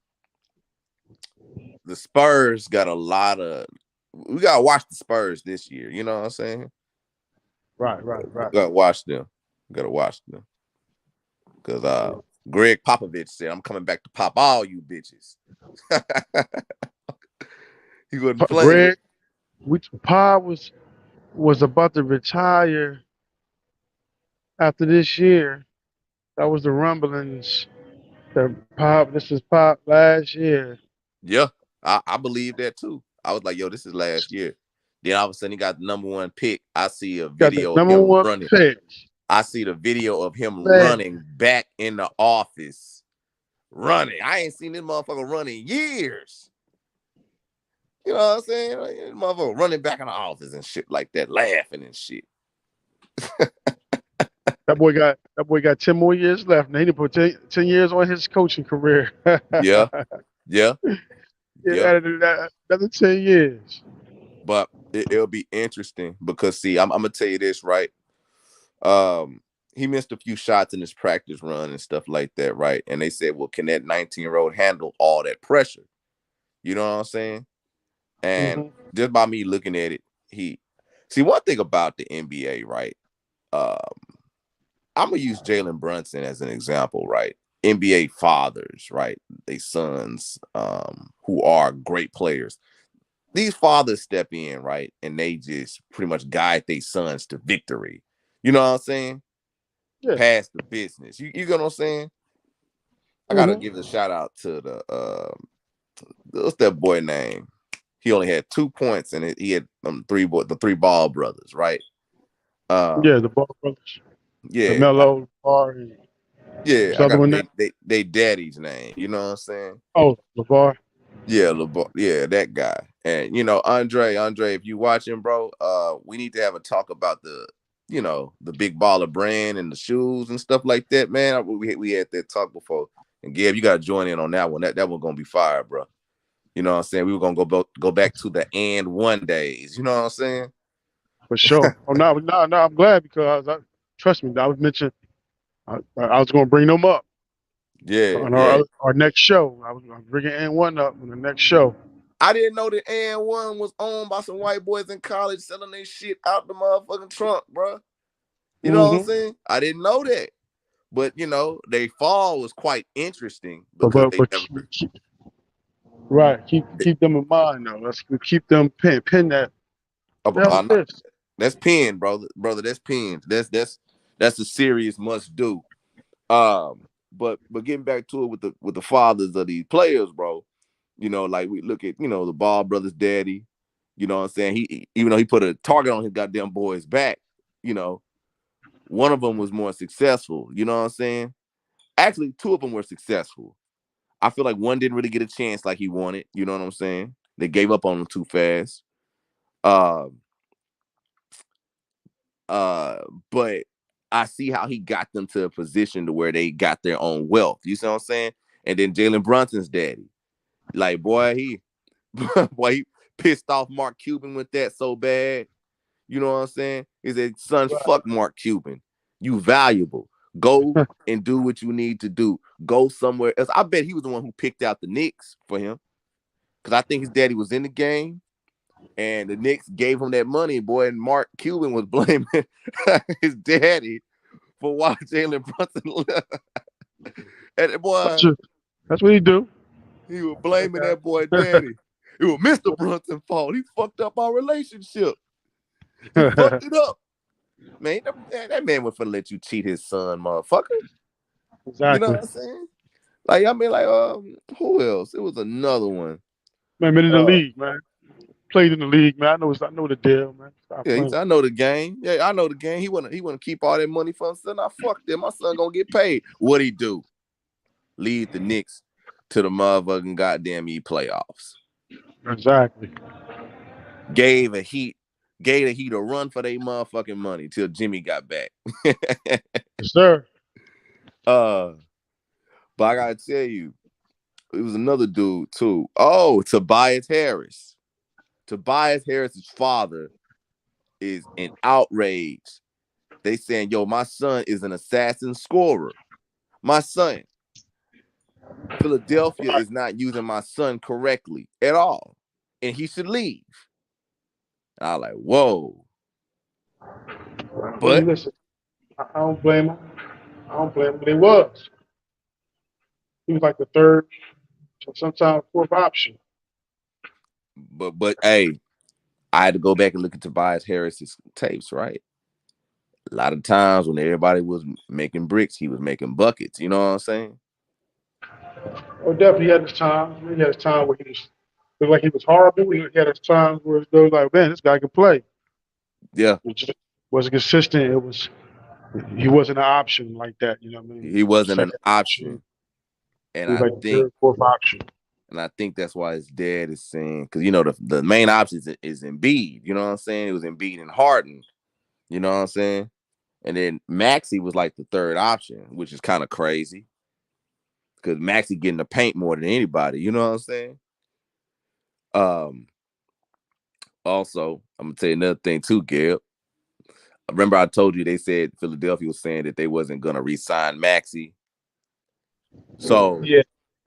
Speaker 1: the Spurs got a lot of. We gotta watch the Spurs this year. You know what I'm saying?
Speaker 2: right.
Speaker 1: Gotta watch them. Gotta watch them because Greg Popovich said, "I'm coming back to pop all you bitches." He wasn't playing.
Speaker 2: Greg, which Pa was about to retire after this year. That was the rumblings. That Pop, this is Pop last year.
Speaker 1: Yeah, I believe that too. I was like, "Yo, this is last year." Then all of a sudden, he got the number one pick. I see a
Speaker 2: Got the
Speaker 1: video of
Speaker 2: number
Speaker 1: him
Speaker 2: one
Speaker 1: running.
Speaker 2: pick.
Speaker 1: I see the video of him
Speaker 2: Man,
Speaker 1: running back in the office. Running. I ain't seen this motherfucker run in years. You know what I'm saying? Like, this motherfucker running back in the office and shit like that, laughing and shit.
Speaker 2: that boy got 10 more years left. Now he done put 10 years on his coaching career.
Speaker 1: Yeah, yeah,
Speaker 2: It
Speaker 1: yeah.
Speaker 2: added another 10 years.
Speaker 1: But it'll be interesting because see, I'm gonna tell you this, right? He missed a few shots in his practice run and stuff like that, right? And they said, well, can that 19-year-old handle all that pressure? You know what I'm saying? And
Speaker 2: Hmm.
Speaker 1: just by me looking at it, he see one thing about the NBA, right? Um, I'm gonna use Jalen Brunson as an example, right? NBA fathers, right? They sons who are great players. These fathers step in, right? And they just pretty much guide their sons to victory. You know what I'm saying?
Speaker 2: Yeah.
Speaker 1: Past the business. You get what I'm saying? I gotta
Speaker 2: Hmm.
Speaker 1: give a shout out to the what's that boy name? He only had 2 points and he had the three ball brothers, right? Um,
Speaker 2: Yeah, the Ball brothers.
Speaker 1: yeah,
Speaker 2: LaMelo, Bar, and
Speaker 1: yeah,
Speaker 2: what's the
Speaker 1: I
Speaker 2: other
Speaker 1: got
Speaker 2: one now?
Speaker 1: they daddy's name. You know what I'm saying?
Speaker 2: Oh, LeVar.
Speaker 1: Yeah, LeBron, yeah, that guy. And Andre, if you watching, bro, we need to have a talk about the big baller brand and the shoes and stuff like that, man. We had that talk before. And Gab, you gotta join in on that one. That one gonna be fire, bro. You know what I'm saying? We were gonna go back to the and one days. You know what I'm saying?
Speaker 2: For sure. Oh, no, I'm glad because trust me, I was mentioning, I was going to bring them up
Speaker 1: Yeah,
Speaker 2: on
Speaker 1: yeah.
Speaker 2: our next show. I'm bringing N1 up on the next show.
Speaker 1: I didn't know that and one was owned by some white boys in college selling their shit out the motherfucking trunk, bro. You know what I'm
Speaker 2: Hmm.
Speaker 1: saying? I didn't know that. But their fall was quite interesting
Speaker 2: But,
Speaker 1: because
Speaker 2: but,
Speaker 1: they
Speaker 2: but
Speaker 1: never.
Speaker 2: right, keep them in mind though. Let's keep them pin that. The hell is
Speaker 1: I'm not,
Speaker 2: this?
Speaker 1: that's pinned, brother. That's pinned. That's a serious must do. But getting back to it with the fathers of these players, bro. Like we look at the Ball brothers' daddy. You know what I'm saying? He even though he put a target on his goddamn boy's back, you know, one of them was more successful. You know what I'm saying? Actually, two of them were successful. I feel like one didn't really get a chance like he wanted. You know what I'm saying? They gave up on him too fast. Uh, uh, but I see how he got them to a position to where they got their own wealth. You see what I'm saying? And then Jalen Brunson's daddy, like boy, he pissed off Mark Cuban with that so bad. You know what I'm saying? He said, son,
Speaker 2: Right.
Speaker 1: fuck Mark Cuban. You valuable. Go and do what you need to do. Go somewhere else. I bet he was the one who picked out the Knicks for him. Because I think his daddy was in the game and the Knicks gave him that money, boy. And Mark Cuban was blaming his daddy for why Jalen Brunson left. And the
Speaker 2: That's,
Speaker 1: boy,
Speaker 2: just, that's what he do.
Speaker 1: he was
Speaker 2: That
Speaker 1: blaming that boy daddy. It was Mr. Brunson's fault. He fucked up our relationship. He
Speaker 2: guy.
Speaker 1: fucked it up. Man, that man was finna let you cheat his son, motherfucker. You know
Speaker 2: Exactly.
Speaker 1: what I'm saying? Like, I mean, like, who else? It was another one.
Speaker 2: Man, been in the
Speaker 1: Uh,
Speaker 2: league, man. Played in the league, man. I know the deal, man. Stop
Speaker 1: yeah, he
Speaker 2: playing.
Speaker 1: said, I know the game. Yeah, I know the game. He wanna keep all that money for himself. I fuck that. My son gonna get paid. What he do? Lead the Knicks to the motherfucking goddamn playoffs.
Speaker 2: Exactly.
Speaker 1: Gave a heat, gave the Heat a run for their motherfucking money till Jimmy got back.
Speaker 2: Yes, sir.
Speaker 1: uh, but I gotta tell you, it was another dude too. Oh, Tobias Harris. Tobias Harris's father is in outrage. They saying, yo, my son is an assassin scorer. My son, Philadelphia
Speaker 2: Right.
Speaker 1: is not using my son correctly at all. And he should leave. And I was like, whoa.
Speaker 2: I
Speaker 1: But
Speaker 2: mean, listen, I don't blame him. I don't blame him, but it was. He was like the third, sometimes fourth option.
Speaker 1: but hey, I had to go back and look at Tobias Harris's tapes, right? A lot of times when everybody was making bricks, he was making buckets. You know what I'm saying?
Speaker 2: Oh, definitely had his time. He had his time where he was looked like he was horrible. He had his times where it was like, man, this guy can play.
Speaker 1: Yeah.
Speaker 2: It just wasn't consistent. It was he wasn't an option like that. You know what I mean?
Speaker 1: He wasn't an
Speaker 2: Second option.
Speaker 1: option. And
Speaker 2: He was
Speaker 1: I
Speaker 2: like the
Speaker 1: think
Speaker 2: third, fourth option.
Speaker 1: And I think that's why his dad is saying, because you know the main option is Embiid. You know what I'm saying? It was Embiid and Harden. You know what I'm saying? And then Maxi was like the third option, which is kind of crazy because Maxi getting the paint more than anybody. You know what I'm saying? Um. Also, I'm gonna tell you another thing too, Gab. Remember, I told you they said Philadelphia was saying that they wasn't gonna re-sign Maxi, so
Speaker 2: Yeah,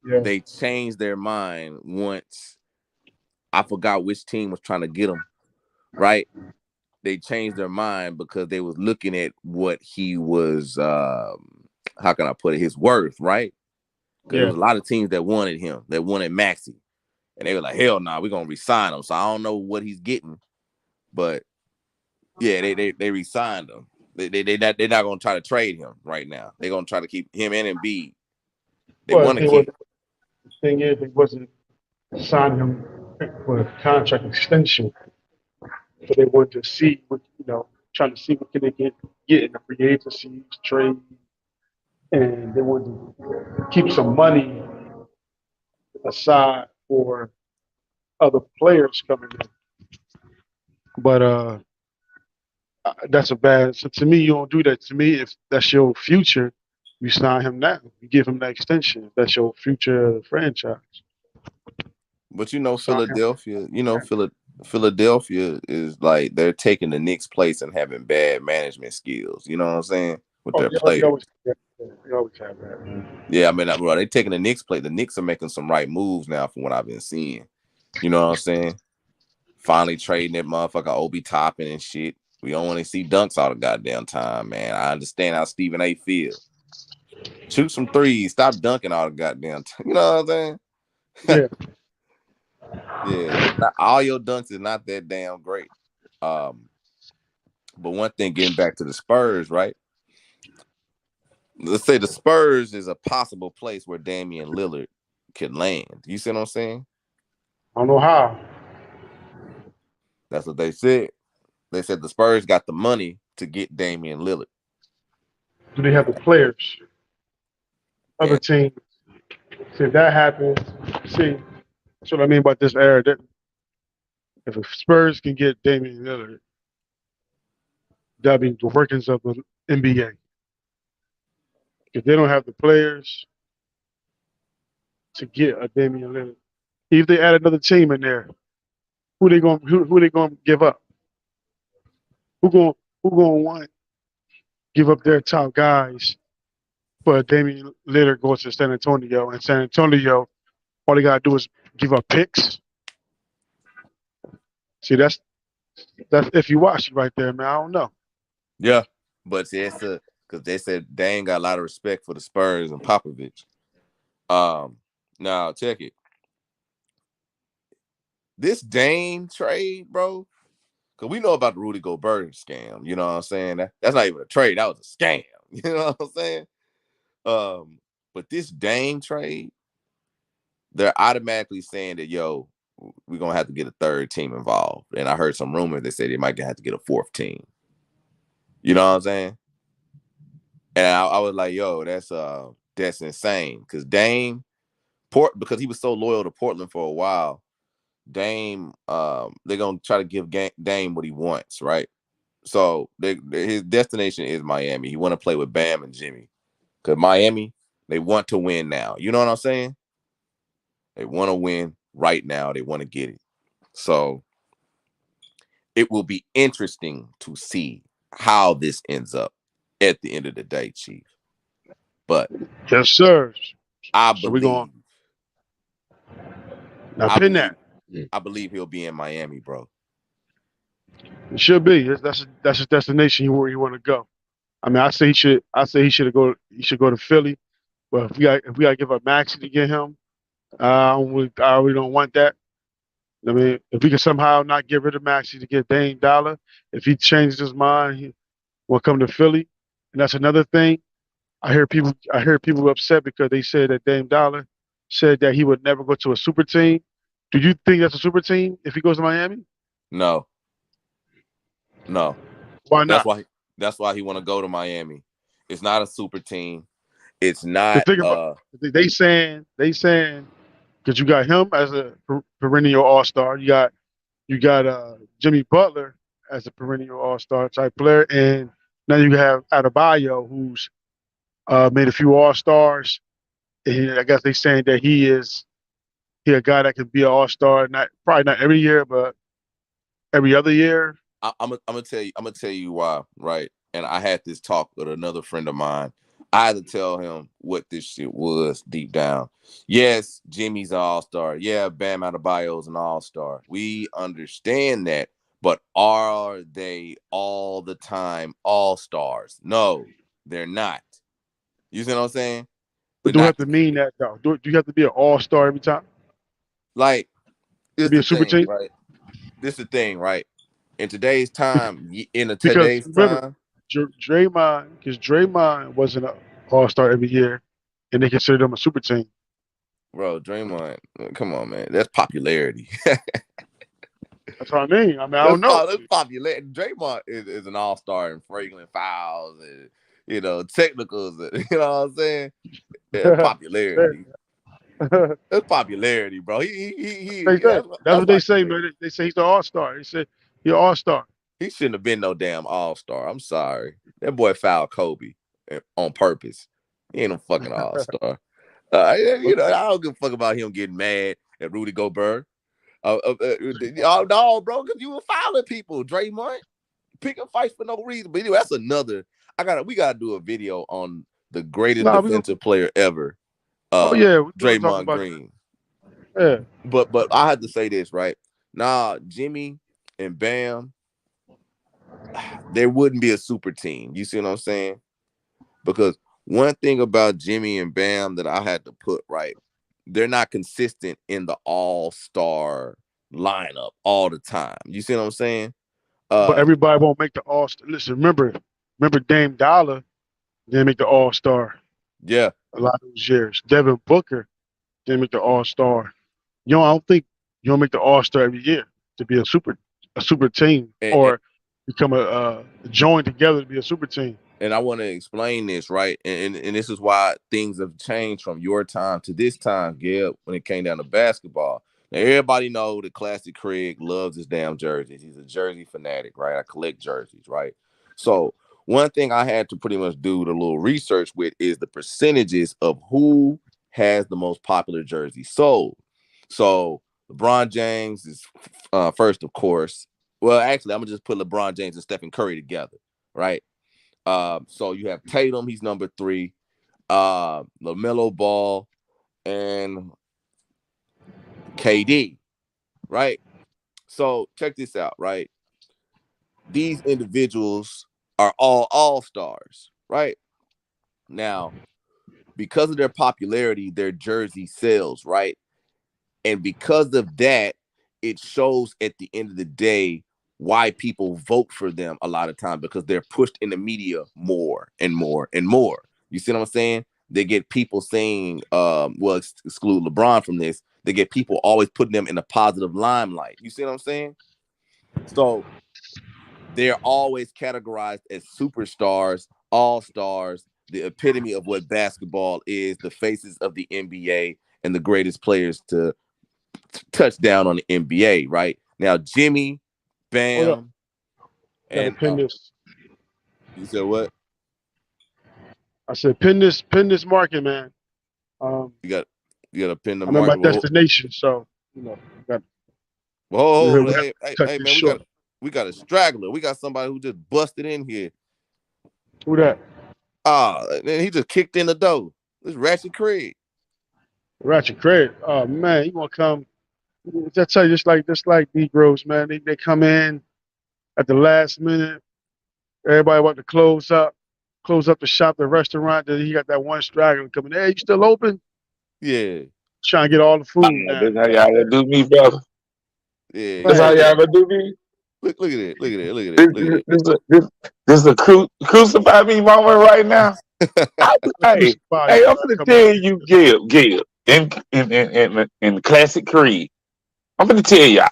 Speaker 2: yeah,
Speaker 1: they changed their mind once. I forgot which team was trying to get him. Right? They changed their mind because they was looking at what he was how can I put it, his worth, right? Because there
Speaker 2: yeah.
Speaker 1: was a lot of teams that wanted him, that wanted Maxi. And they were like, hell no, we're gonna resign him. So I don't know what he's getting, but yeah, they re-signed him. They're not gonna try to trade him right now. They're gonna try to keep him and Embiid. They
Speaker 2: Well,
Speaker 1: want
Speaker 2: the
Speaker 1: to
Speaker 2: thing was,
Speaker 1: keep.
Speaker 2: the thing is, they wasn't signing him for a contract extension, so they wanted to see what trying to see what can they get in the free agency trade, and they wanted to keep some money aside for other players coming in. But that's a bad. So to me, you don't do that. To me, if that's your future, you sign him now. You give him that extension. If that's your future franchise.
Speaker 1: But you know,
Speaker 2: Sign him.
Speaker 1: Philadelphia is like they're taking the Knicks' place and having bad management skills. You know what I'm saying with
Speaker 2: Oh,
Speaker 1: their
Speaker 2: you always
Speaker 1: players.
Speaker 2: have that. You always have that, man.
Speaker 1: Yeah, I mean, bro, they taking the Knicks' play. The Knicks are making some right moves now, from what I've been seeing. You know what I'm saying? Finally trading that motherfucker Obi Toppin and shit. We don't want to see dunks all the goddamn time, man. I understand how Stephen A. feel. Shoot some threes. Stop dunking all the goddamn time. You know what I'm saying?
Speaker 2: Yeah.
Speaker 1: Yeah, not all your dunks is not that damn great. Um, but one thing, getting back to the Spurs, right? Let's say the Spurs is a possible place where Damian Lillard could land. You see what I'm saying?
Speaker 2: I don't know how.
Speaker 1: That's what they said. They said the Spurs got the money to get Damian Lillard.
Speaker 2: Do they have the players? Other
Speaker 1: And
Speaker 2: teams. See if that happens. See, that's what I mean about this era. That if the Spurs can get Damian Lillard, that'll be the workings of the NBA. If they don't have the players to get a Damian Lillard, if they add another team in there, who they going to give up? Who going to want give up their top guys for Damian Lillard goes to San Antonio, and San Antonio all they gotta do is give up picks. See, that's if you watch it right there, man. I don't know.
Speaker 1: yeah, but it's because they said they ain't got a lot of respect for the Spurs and Popovich. Um, Now check it. This Dame trade, bro, because we know about the Rudy Gobert scam. You know what I'm saying? That's not even a trade. That was a scam. You know what I'm saying? Um, but this Dame trade, they're automatically saying that, yo, we're gonna have to get a third team involved. And I heard some rumors that said they might have to get a fourth team. You know what I'm saying? And I was like, yo, that's insane. Because because he was so loyal to Portland for a while. Dame, they're gonna try to give Dame what he wants, right? So his destination is Miami. He want to play with Bam and Jimmy, because Miami, they want to win now. You know what I'm saying? They want to win right now. They want to get it. So it will be interesting to see how this ends up at the end of the day, Chief. But
Speaker 2: Yes, sir.
Speaker 1: I
Speaker 2: So we're going
Speaker 1: believe,
Speaker 2: to now
Speaker 1: I
Speaker 2: pin
Speaker 1: believe,
Speaker 2: that.
Speaker 1: I believe he'll be in Miami, bro.
Speaker 2: It should be. That's his destination where he want to go. I mean, I say he should. I say he should go. He should go to Philly. But if we got to give up Maxi to get him, I really don't want that. I mean, if we can somehow not get rid of Maxi to get Dame Dollar, if he changes his mind, he will come to Philly. And that's another thing. I hear people upset because they said that Dame Dollar said that he would never go to a super team. Do you think that's a super team if he goes to Miami?
Speaker 1: No, no.
Speaker 2: Why
Speaker 1: That's
Speaker 2: not?
Speaker 1: why. That's why he want to go to Miami. It's not a super team. It's
Speaker 2: Because
Speaker 1: not.
Speaker 2: think about they saying because you got him as a perennial All Star. You got Jimmy Butler as a perennial All Star type player, and now you have Adebayo, who's made a few All Stars. And I guess they saying that he a guy that can be an All Star, not probably not every year, but every other year.
Speaker 1: I'm gonna tell you. I'm gonna tell you why. Right. And I had this talk with another friend of mine. I had to tell him what this shit was deep down. Yes, Jimmy's an all star. Yeah, Bam Adebayo's an all star. We understand that, but are they all the time all stars? No, they're not. You see what I'm saying? They're
Speaker 2: But do you
Speaker 1: not.
Speaker 2: have to mean that though? Do you have to be an All Star every time
Speaker 1: Like,
Speaker 2: to
Speaker 1: it's
Speaker 2: be a
Speaker 1: the
Speaker 2: super
Speaker 1: thing,
Speaker 2: team?
Speaker 1: right? This is the thing, right? In today's
Speaker 2: Bec-
Speaker 1: time,
Speaker 2: Because
Speaker 1: today's
Speaker 2: remember,
Speaker 1: time,
Speaker 2: Draymond wasn't an All Star every year, and they considered him a super team.
Speaker 1: bro, Draymond, come on, man, that's popularity.
Speaker 2: That's what I mean. I mean, I don't know.
Speaker 1: That's popularity. Draymond is an all star in fragrant fouls and technicals. And, you know what I'm saying? Yeah, popularity. That's popularity, bro.
Speaker 2: They say that's
Speaker 1: That's
Speaker 2: what they
Speaker 1: like
Speaker 2: say, man. They say he's the All Star. They say he's All Star.
Speaker 1: he shouldn't have been no damn all star. I'm sorry, that boy fouled Kobe on purpose. He ain't no fucking all star. I don't give a fuck about him getting mad at Rudy Gobert. No, bro, because you were fouling people, Draymond, picking fights for no reason. But anyway, that's another. We gotta do a video on the greatest
Speaker 2: Nah, we gonna.
Speaker 1: defensive player ever,
Speaker 2: Oh yeah, we're gonna talk
Speaker 1: Draymond
Speaker 2: about
Speaker 1: Green.
Speaker 2: that. Yeah,
Speaker 1: But I had to say this, right? Nah, Jimmy and Bam, there wouldn't be a super team. You see what I'm saying? Because one thing about Jimmy and Bam that I had to put right, they're not consistent in the all-star lineup all the time. You see what I'm saying?
Speaker 2: but
Speaker 1: Um,
Speaker 2: everybody won't make the All Star. Listen, remember Dame Dollar didn't make the All Star
Speaker 1: yeah,
Speaker 2: a lot of those years. Devin Booker didn't make the All Star. I don't think you don't make the All Star every year to be a super team
Speaker 1: and,
Speaker 2: or become a join together to be a super team.
Speaker 1: and I want to explain this, right? And this is why things have changed from your time to this time, Gib, when it came down to basketball. Now, everybody know that Classic Craig loves his damn jerseys. He's a jersey fanatic, right? I collect jerseys, right? So one thing I had to pretty much do the little research with is the percentages of who has the most popular jersey sold. So LeBron James is first, of course. Well, actually, I'm gonna just put LeBron James and Stephen Curry together, right? So you have Tatum, he's number 3, LaMelo Ball, and KD, right? So check this out, right? These individuals are all stars, right? Now, because of their popularity, their jersey sells, right? And because of that, it shows at the end of the day why people vote for them a lot of times, because they're pushed in the media more and more and more. You see what I'm saying? They get people saying, well, exclude LeBron from this. They get people always putting them in a positive limelight. You see what I'm saying? So they're always categorized as superstars, all stars, the epitome of what basketball is, the faces of the NBA, and the greatest players to touch down on the NBA. Right now, Jimmy,
Speaker 2: Hold up.
Speaker 1: Bam,
Speaker 2: Gotta
Speaker 1: and
Speaker 2: pin this.
Speaker 1: you said what?
Speaker 2: I said pin this market, man. Um,
Speaker 1: You got you got to pin the
Speaker 2: I'm at my
Speaker 1: market.
Speaker 2: destination, so got
Speaker 1: Whoa,
Speaker 2: we got
Speaker 1: hey,
Speaker 2: to
Speaker 1: hey,
Speaker 2: cut
Speaker 1: hey,
Speaker 2: this
Speaker 1: man,
Speaker 2: short.
Speaker 1: we got a straggler. We got somebody who just busted in here.
Speaker 2: Who that?
Speaker 1: And he just kicked in the door. This Ratchet Craig.
Speaker 2: Ratchet Craig. Oh man, you gonna come? I tell you, just like Negroes, man. They come in at the last minute. Everybody want to close up the shop, the restaurant. Then he got that one straggler coming. Hey, you still open?
Speaker 1: Yeah,
Speaker 2: Trying to get all the food
Speaker 3: This
Speaker 2: now.
Speaker 3: how y'all gonna do me, brother.
Speaker 1: yeah,
Speaker 3: This how
Speaker 1: yeah.
Speaker 2: Man,
Speaker 3: y'all gonna do me.
Speaker 1: Look at it. Look at it. Look at
Speaker 3: This
Speaker 1: it. Look
Speaker 3: this
Speaker 1: at
Speaker 3: this a, this, this a crucify me moment right now.
Speaker 1: it.
Speaker 3: I, hey,
Speaker 2: crucify
Speaker 3: hey,
Speaker 2: you,
Speaker 3: I'm
Speaker 2: man.
Speaker 3: gonna
Speaker 2: Come on.
Speaker 3: tell you, Gil, in the classic Creed. I'm gonna tell you,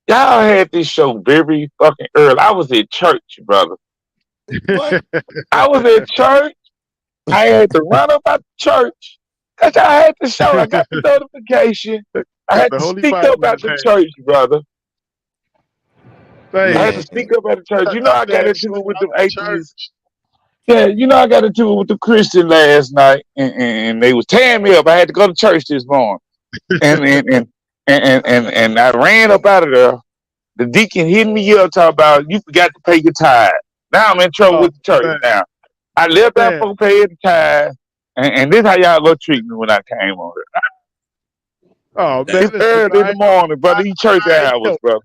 Speaker 3: y'all had this show very fucking early. I was at church, brother.
Speaker 1: What?
Speaker 3: I was at church. I had to run up out the church because I had the show. I got the notification. I
Speaker 2: Got
Speaker 3: had
Speaker 2: the
Speaker 3: to
Speaker 2: Holy
Speaker 3: speak up
Speaker 2: Bible in
Speaker 3: at
Speaker 2: his
Speaker 3: the
Speaker 2: hand.
Speaker 3: church, brother. I had
Speaker 2: Hey,
Speaker 3: to
Speaker 1: Man.
Speaker 3: speak up at the church. You know,
Speaker 2: out
Speaker 3: I got
Speaker 2: there
Speaker 3: into it
Speaker 2: slipping
Speaker 3: with
Speaker 2: out
Speaker 3: the
Speaker 2: the
Speaker 3: atheists.
Speaker 2: church.
Speaker 3: Yeah, you know, I got into it with the Christian last night, and they was tearing me up. I had to go to church this morning, and and and and I ran up out of there. The deacon hit me up, talking about you forgot to pay your tithe. Now I'm in trouble
Speaker 2: Oh
Speaker 3: with the church.
Speaker 2: man,
Speaker 3: Now I left out
Speaker 2: man.
Speaker 3: for paying the tithe, and this how y'all go treat me when I came on here.
Speaker 2: Oh man,
Speaker 3: It's
Speaker 1: Damn.
Speaker 2: listen,
Speaker 3: early in
Speaker 2: I
Speaker 3: the
Speaker 2: ain't know.
Speaker 3: morning, brother. You church
Speaker 2: I ain't
Speaker 3: hours,
Speaker 2: know.
Speaker 3: bro.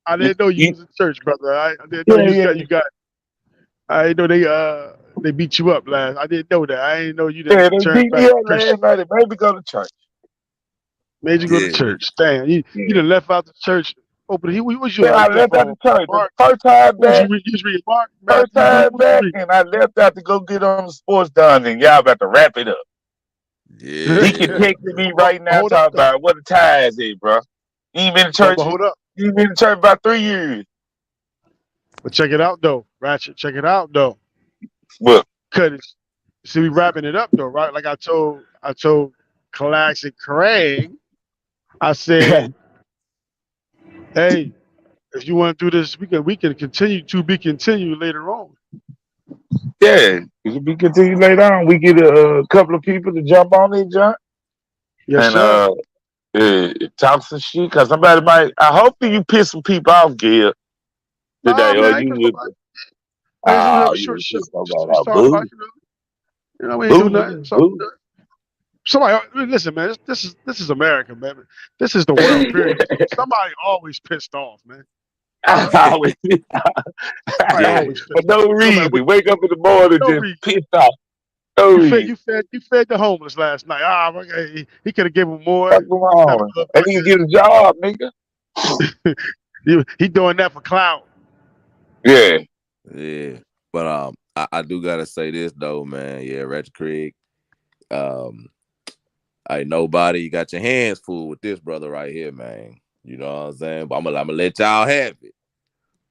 Speaker 2: I
Speaker 3: You,
Speaker 2: didn't know you
Speaker 3: you,
Speaker 2: was in church, brother. I didn't know
Speaker 3: yeah,
Speaker 2: you
Speaker 3: yeah,
Speaker 2: got. I didn't know they beat you up last. I didn't know that. I didn't know you
Speaker 3: yeah.
Speaker 2: didn't
Speaker 3: They
Speaker 2: turn
Speaker 3: beat me
Speaker 2: back
Speaker 3: up
Speaker 2: Christian.
Speaker 3: last night. It made me go to church.
Speaker 2: Made you go to
Speaker 1: Yeah.
Speaker 2: church. Damn, you
Speaker 3: Yeah.
Speaker 2: done left out the church. Open. Who was you
Speaker 3: Then I
Speaker 2: looking
Speaker 3: left out
Speaker 2: for?
Speaker 3: the church. The
Speaker 2: Mark.
Speaker 3: first time
Speaker 2: Who was
Speaker 3: back.
Speaker 2: you was reading? Mark,
Speaker 3: First
Speaker 2: Matthew, Luke.
Speaker 3: time
Speaker 2: What you
Speaker 3: back, and I left out to go get on the sports done, and y'all about to wrap it up. Deacon
Speaker 1: Yeah.
Speaker 3: texting me right now
Speaker 2: Hold up
Speaker 3: talking
Speaker 2: though.
Speaker 3: about what the ties is, bro. You ain't been to
Speaker 2: But
Speaker 3: church.
Speaker 2: hold up.
Speaker 3: You ain't been to church about 3 years.
Speaker 2: But check it out though, Ratchet. Check it out though.
Speaker 3: Well,
Speaker 2: Cause see, we wrapping it up though, right? Like I told Classic Craig. I said, hey, if you want to do this, we can continue to be continued later on.
Speaker 3: yeah, it can be continued later on. We get a couple of people to jump on it, John,
Speaker 2: Yes,
Speaker 3: and
Speaker 2: sir.
Speaker 3: talk some shit. Cause somebody might. I hope that you piss some people off, Gil,
Speaker 2: Nah,
Speaker 3: today, or
Speaker 2: man, I ain't
Speaker 3: you
Speaker 2: pissed
Speaker 3: would.
Speaker 2: nobody. I just want to have
Speaker 3: Oh,
Speaker 2: a
Speaker 3: you
Speaker 2: short
Speaker 3: would
Speaker 2: show.
Speaker 3: piss somebody
Speaker 2: Just
Speaker 3: off.
Speaker 2: talk about,
Speaker 3: Boo,
Speaker 2: we ain't do nothing.
Speaker 3: boo,
Speaker 2: So
Speaker 3: boo.
Speaker 2: somebody, listen, man. This is America, man. This is the world. Period. Somebody always pissed off, man.
Speaker 3: I always-
Speaker 2: Somebody
Speaker 1: Yeah.
Speaker 2: always
Speaker 3: For
Speaker 2: pissed off.
Speaker 3: no
Speaker 2: No matter what
Speaker 3: reason.
Speaker 2: you
Speaker 3: Wake
Speaker 2: do,
Speaker 3: up in the morning
Speaker 2: no
Speaker 3: just
Speaker 2: reason.
Speaker 3: pissed off. No reason.
Speaker 2: You fed the homeless last night. Okay, he could have given him more.
Speaker 3: Fuck
Speaker 2: Have a
Speaker 3: wrong.
Speaker 2: little
Speaker 3: They need to get a job, nigga.
Speaker 2: bucket. He doing that for clout.
Speaker 3: Yeah.
Speaker 1: Yeah. But I do gotta say this though, man. Yeah, Ratchet Craig. Um, I nobody you got your hands full with this brother right here, man. You know what I'm saying? But I'm gonna let y'all have it.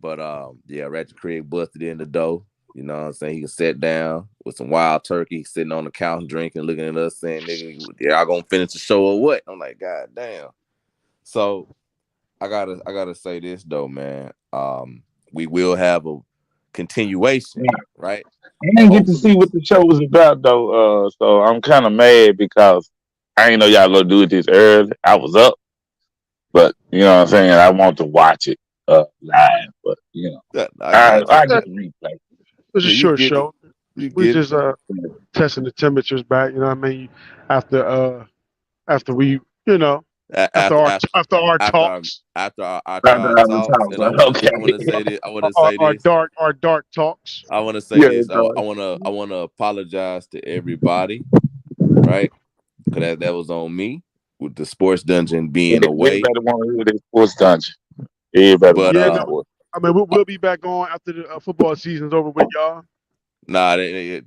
Speaker 1: But yeah, Ratchet Craig busted in the door. You know what I'm saying? He can sit down with some wild turkey, sitting on the couch drinking, looking at us saying, nigga, y'all gonna finish the show or what? I'm like, God damn. So I gotta say this though, man. We will have a continuation, right?
Speaker 3: I didn't get to
Speaker 1: Hopefully.
Speaker 3: see what the show was about though, so I'm kind of mad because I ain't know y'all gonna do it this early. I was up, but you know what I'm saying. I want to watch it live, but
Speaker 1: Yeah, I got you.
Speaker 3: I
Speaker 2: It
Speaker 3: get the replay.
Speaker 2: was a
Speaker 1: Yeah, you
Speaker 2: short
Speaker 1: get it.
Speaker 2: show.
Speaker 1: You
Speaker 2: We
Speaker 1: get it.
Speaker 2: just testing the temperatures back. You know what I mean? After after we, you know. after
Speaker 1: after
Speaker 2: our
Speaker 1: after
Speaker 2: after our
Speaker 1: after our
Speaker 2: talks,
Speaker 1: after
Speaker 3: After
Speaker 1: our
Speaker 3: having
Speaker 1: talks,
Speaker 3: time,
Speaker 1: and
Speaker 3: bro. Okay.
Speaker 1: I want to say this. I want to
Speaker 2: our,
Speaker 1: say
Speaker 2: our
Speaker 1: this.
Speaker 2: dark our dark talks.
Speaker 1: I want to say
Speaker 3: Yeah,
Speaker 1: this.
Speaker 3: bro.
Speaker 1: I want to apologize to everybody, right? Because that was on me with the sports dungeon being away.
Speaker 3: Everybody want to hear that sports dungeon. Everybody
Speaker 1: But
Speaker 3: want
Speaker 2: Yeah,
Speaker 3: to hear
Speaker 2: no,
Speaker 3: sports.
Speaker 2: I mean we'll be back on after the football season's over with y'all.
Speaker 1: nah,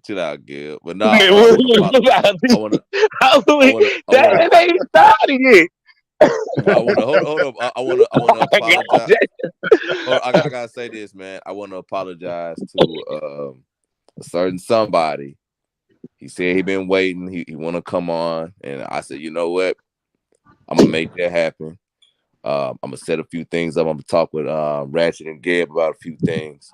Speaker 1: chill out, Gil. But nah,
Speaker 3: Man,
Speaker 1: I want to. I want to. I want to. I want to.
Speaker 3: that ain't started yet.
Speaker 1: But I want to hold up. I want to. I want to apologize.
Speaker 3: God,
Speaker 1: I gotta say this, man. I want to apologize to a certain somebody. He said he been waiting. He want to come on, and I said, you know what? I'm gonna make that happen. I'm gonna set a few things up. I'm gonna talk with Ratchet and Gab about a few things,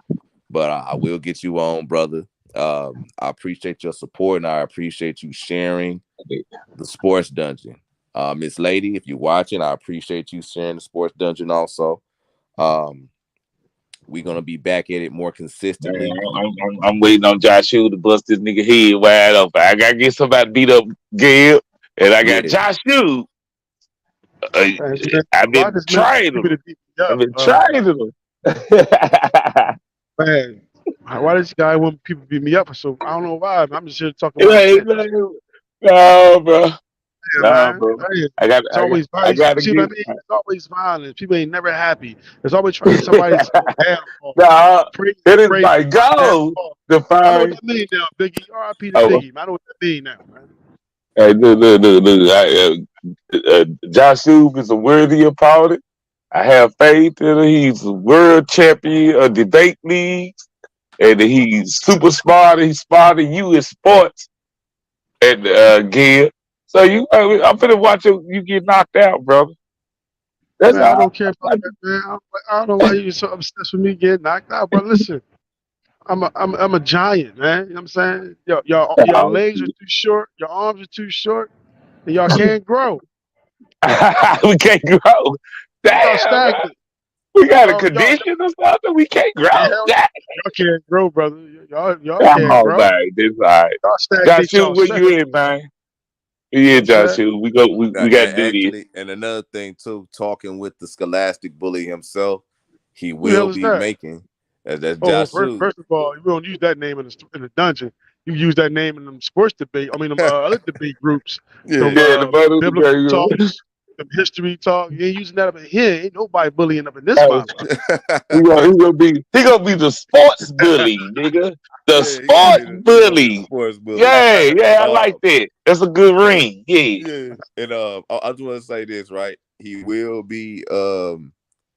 Speaker 1: but I will get you on, brother. I appreciate your support, and I appreciate you sharing the sports dungeon. Miss Lady, if you're watching, I appreciate you sharing the sports dungeon also. Um, we're gonna be back at it more
Speaker 3: man,
Speaker 1: consistently.
Speaker 3: I'm waiting on Josh Hill to bust this nigga head wide open. I gotta get somebody to beat up Gabe, and I got
Speaker 1: Yeah,
Speaker 3: Josh Hill. Uh,
Speaker 2: Man, man,
Speaker 3: I've
Speaker 2: why
Speaker 3: been
Speaker 2: does man
Speaker 3: trying
Speaker 2: people
Speaker 3: him.
Speaker 2: to beat me
Speaker 3: I've
Speaker 2: up?
Speaker 3: been trying him.
Speaker 2: Man, why does this guy want people to beat me up? So I don't know why. I'm just here talking my
Speaker 3: Hey,
Speaker 2: shit.
Speaker 3: man, no, bro.
Speaker 2: Yeah,
Speaker 3: No,
Speaker 2: man.
Speaker 3: bro.
Speaker 2: Hey, it's
Speaker 3: I got,
Speaker 2: always
Speaker 3: I
Speaker 2: violence.
Speaker 3: gotta
Speaker 2: See what
Speaker 3: get.
Speaker 2: I mean? It's always violence. People ain't never happy. There's always trying somebody's downfall.
Speaker 3: No, it is
Speaker 2: Pray
Speaker 3: my
Speaker 2: for my
Speaker 3: goal
Speaker 2: downfall.
Speaker 3: to
Speaker 2: I know what
Speaker 3: find.
Speaker 2: that means now, Biggie. R.I.P. to
Speaker 3: Oh,
Speaker 2: Biggie. Man. I know what that means now, man.
Speaker 3: hey, look. Josh Hughes is a worthy opponent. I have faith in him. He's a world champion of debate leagues, and he's super smart. He's smarter than you in sports, and Gil. So I'm finna watch you get knocked out, brother. That's
Speaker 2: Man, I
Speaker 3: all.
Speaker 2: don't care about that, man. I don't know why you're so obsessed with me getting knocked out, bro. Listen, I'm a giant, man. You know what I'm saying? Your legs are too short, your arms are too short, and y'all can't grow.
Speaker 3: We can't grow.
Speaker 2: Y'all
Speaker 3: Damn, man.
Speaker 2: stagnant.
Speaker 3: We got a
Speaker 2: Y'all
Speaker 3: condition or something. We can't grow.
Speaker 2: yeah,
Speaker 3: Damn.
Speaker 2: y'all can't grow, brother. Y'all
Speaker 3: Come
Speaker 2: can't
Speaker 3: on,
Speaker 2: grow.
Speaker 3: man. This all right.
Speaker 2: Y'all
Speaker 3: Josh,
Speaker 2: stagnate
Speaker 3: where
Speaker 2: yourself.
Speaker 3: you in, man?
Speaker 2: You know
Speaker 3: Yeah,
Speaker 2: what I'm
Speaker 3: Josh,
Speaker 2: saying?
Speaker 3: we got to do this.
Speaker 1: actually, and another thing too, talking with the Scholastic Bully himself, he
Speaker 2: Who the hell
Speaker 1: will
Speaker 2: is
Speaker 1: be
Speaker 2: that?
Speaker 1: making. That's
Speaker 2: Oh, well,
Speaker 1: Josh Sue.
Speaker 2: first of all, you don't use that name in the dungeon. You use that name in them sports debate. I mean, them other debate groups, them
Speaker 1: Yeah.
Speaker 3: Yeah, the brother of the
Speaker 2: biblical talk,
Speaker 3: game.
Speaker 2: them history talk. You ain't using that up in here. Ain't nobody bullying up in this
Speaker 3: Hey,
Speaker 2: motherfucker.
Speaker 3: he gonna be the sports bully, nigga. The
Speaker 1: Yeah,
Speaker 3: sports
Speaker 1: he gonna be the
Speaker 3: bully.
Speaker 1: sports bully.
Speaker 3: Yeah, I
Speaker 1: Uh,
Speaker 3: like that. That's a good ring. Yeah.
Speaker 1: yeah, and I just want to say this, right? He will be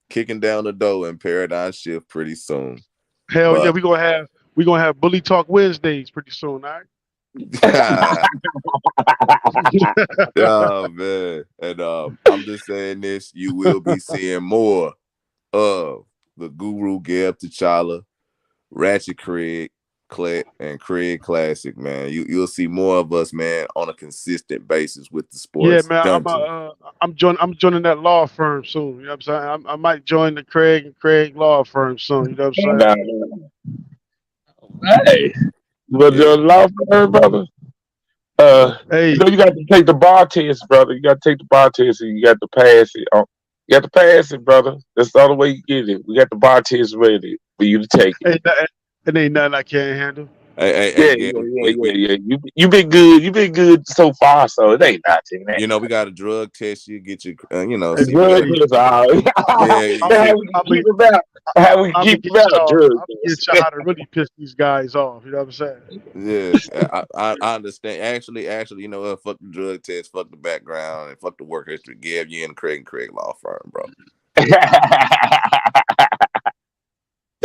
Speaker 1: kicking down the door in Paradigm Shift pretty soon.
Speaker 2: Hell yeah,
Speaker 1: But
Speaker 2: we gonna have bully talk Wednesdays pretty soon, all right?
Speaker 1: oh man, and I'm just saying this: you will be seeing more of the Guru Gab T'Challa, Ratchet and Craig Classic, man. You'll see more of us, man, on a consistent basis with the
Speaker 2: Yeah,
Speaker 1: sports
Speaker 2: man,
Speaker 1: dungeon.
Speaker 2: I'm joining that law firm soon. You know what I'm saying? I might join the Craig and Craig law firm soon. You know what I'm saying?
Speaker 3: Nah, hey, but
Speaker 1: Yeah,
Speaker 3: the law firm, brother.
Speaker 2: Hey,
Speaker 3: You got to take the bar test, brother. You got to take the bar test, and you got to pass it. You got to pass it, brother. That's the only way you get it. We got the bar test ready for you to take it.
Speaker 2: ain't nothing, it ain't nothing I can't handle.
Speaker 1: hey,
Speaker 3: Yeah,
Speaker 1: Gab,
Speaker 3: yeah, yeah, yeah, yeah. You been good. You been good so far, so it ain't nothing. It ain't
Speaker 1: we got a drug test you, get your,
Speaker 2: Hey,
Speaker 1: see if you
Speaker 3: drug
Speaker 1: got,
Speaker 2: hey,
Speaker 3: is all.
Speaker 1: yeah,
Speaker 2: I'm
Speaker 1: you
Speaker 3: How
Speaker 2: gonna,
Speaker 1: see,
Speaker 3: we can
Speaker 2: I'm gonna,
Speaker 3: keep them out. How we can
Speaker 2: I'm gonna
Speaker 3: keep
Speaker 2: get
Speaker 3: them out?
Speaker 2: y'all.
Speaker 3: Drug
Speaker 2: I'm gonna get
Speaker 3: test.
Speaker 2: y'all how to really piss these guys off. You know what I'm saying?
Speaker 1: yeah, I understand. Actually, you know what? Fuck the drug test, fuck the background, and fuck the work history. Gab, you in the Craig law firm, bro. You in Craig.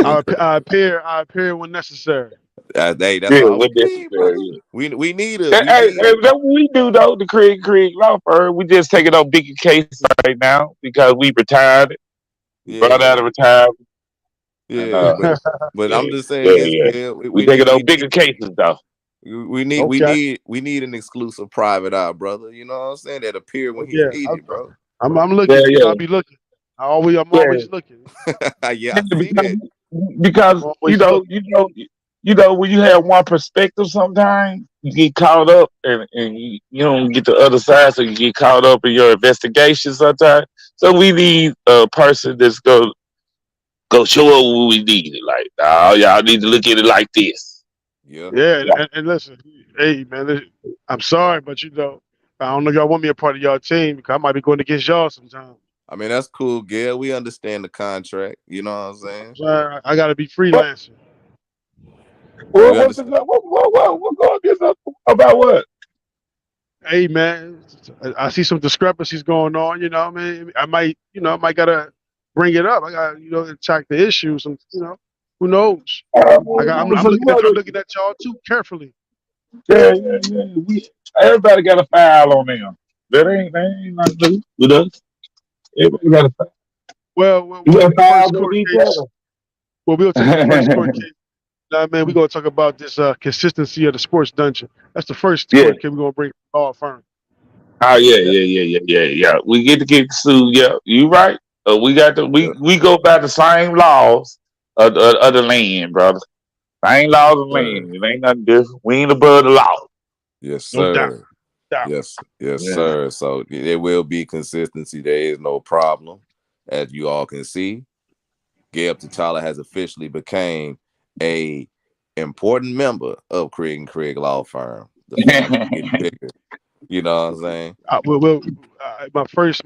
Speaker 2: I appear when necessary.
Speaker 1: Hey, that's
Speaker 3: Yeah,
Speaker 1: all
Speaker 3: what
Speaker 1: we need,
Speaker 3: necessary.
Speaker 1: brother.
Speaker 3: Yeah.
Speaker 1: We
Speaker 3: Hey,
Speaker 1: need.
Speaker 3: that's what we do though. The Craig law firm. We just taking on bigger cases right now because we retired, brought
Speaker 1: Yeah,
Speaker 3: out of retirement, and
Speaker 1: yeah, but
Speaker 3: yeah,
Speaker 1: I'm just saying
Speaker 3: yeah,
Speaker 1: this,
Speaker 3: yeah.
Speaker 1: Gab.
Speaker 3: We taking on bigger cases though.
Speaker 2: Okay.
Speaker 1: We need an exclusive private eye, brother. You know what I'm saying? That appear
Speaker 2: Oh
Speaker 1: when he's
Speaker 2: yeah.
Speaker 1: needed, bro.
Speaker 2: I'm
Speaker 3: Yeah,
Speaker 2: looking. You know,
Speaker 3: yeah,
Speaker 2: I be looking. I'm
Speaker 3: yeah.
Speaker 2: always looking.
Speaker 1: Yeah,
Speaker 3: Yeah,
Speaker 1: I see that.
Speaker 3: because
Speaker 2: I'm always looking.
Speaker 3: you know when you have one perspective sometimes you get caught up and you don't get the other side, so you get caught up in your investigation sometimes. So we need a person that's go show us what we need. Like, oh, y'all need to look at it like this.
Speaker 1: Yeah.
Speaker 2: Yeah, and listen, hey man, listen, I'm sorry, but I don't know if y'all want me a part of y'all team because I might be going against y'all sometime.
Speaker 1: I mean, that's cool, Gail. We understand the contract. You know what I'm saying?
Speaker 2: So I got to be
Speaker 3: What?
Speaker 2: freelancing.
Speaker 1: We
Speaker 3: What's the
Speaker 1: understand.
Speaker 3: what going against us about what?
Speaker 2: Hey man, I see some discrepancies going on. I might, I might gotta bring it up. I got, attack the issues, and who knows? I'm
Speaker 3: So you
Speaker 2: I'm
Speaker 3: know,
Speaker 2: looking at y'all too carefully.
Speaker 3: yeah. Everybody got a file on them. That ain't nothing new with us. Everybody got a file. You
Speaker 2: Well,
Speaker 3: got
Speaker 2: the first
Speaker 3: files on
Speaker 2: court
Speaker 3: each
Speaker 2: case. Well, we'll take the first court
Speaker 3: other.
Speaker 2: case. Man, we're gonna talk about this consistency of the sports dungeon. That's the first
Speaker 3: Yeah.
Speaker 2: court case we're gonna bring to the law firm.
Speaker 3: Oh yeah,
Speaker 1: Yeah.
Speaker 3: yeah. We get sued. Yeah, you right. We got the
Speaker 1: Yeah.
Speaker 3: we go by the same laws of the land, brother. Same laws of
Speaker 1: Sir.
Speaker 3: land. It ain't nothing different. We ain't above the law.
Speaker 1: Yes,
Speaker 2: No doubt,
Speaker 1: sir.
Speaker 2: doubt.
Speaker 1: Yes,
Speaker 3: Yeah.
Speaker 1: sir. So there will be consistency. There is no problem, as you all can see. Gabe T'Challa has officially became a important member of Craig and Craig Law Firm. The firm is getting bigger. You know what I'm saying?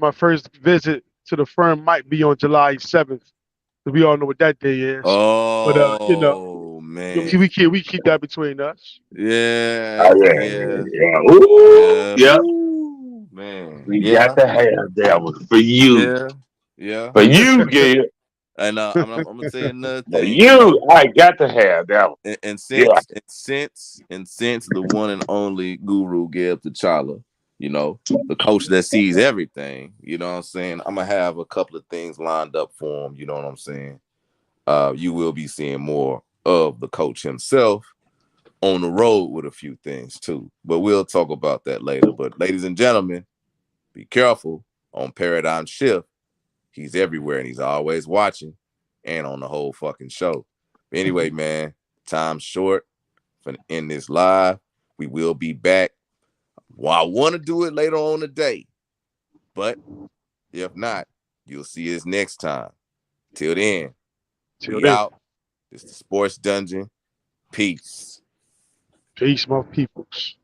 Speaker 2: My first visit to the firm might be on July 7th. We all know what that day is. But
Speaker 1: Oh
Speaker 2: we
Speaker 1: man.
Speaker 2: keep that between us.
Speaker 1: Yeah,
Speaker 3: Oh
Speaker 1: yeah,
Speaker 3: yeah. Ooh,
Speaker 1: yeah.
Speaker 3: yeah.
Speaker 1: Ooh, man.
Speaker 3: We got
Speaker 1: Yeah,
Speaker 3: to have that one for you.
Speaker 1: yeah, yeah.
Speaker 3: For you, Gail.
Speaker 1: And I'm gonna say another
Speaker 3: For
Speaker 1: thing,
Speaker 3: you, I got to have that one.
Speaker 1: and
Speaker 3: Yeah.
Speaker 1: since the one and only guru Gab T'Challa, the coach that sees everything, you know what I'm saying? I'm gonna have a couple of things lined up for him, you know what I'm saying? You will be seeing more of the coach himself on the road with a few things too. But we'll talk about that later. But ladies and gentlemen, be careful on Paradigm Shift. He's everywhere and he's always watching and on the whole fucking show. But anyway, man, time's short for to end this live. We will be back. Well, I want to do it later on today, but if not, you'll see us next time. Till then,
Speaker 2: Till
Speaker 1: we
Speaker 2: then,
Speaker 1: out. It's the Sports Dungeon. Peace.
Speaker 2: peace, my peoples.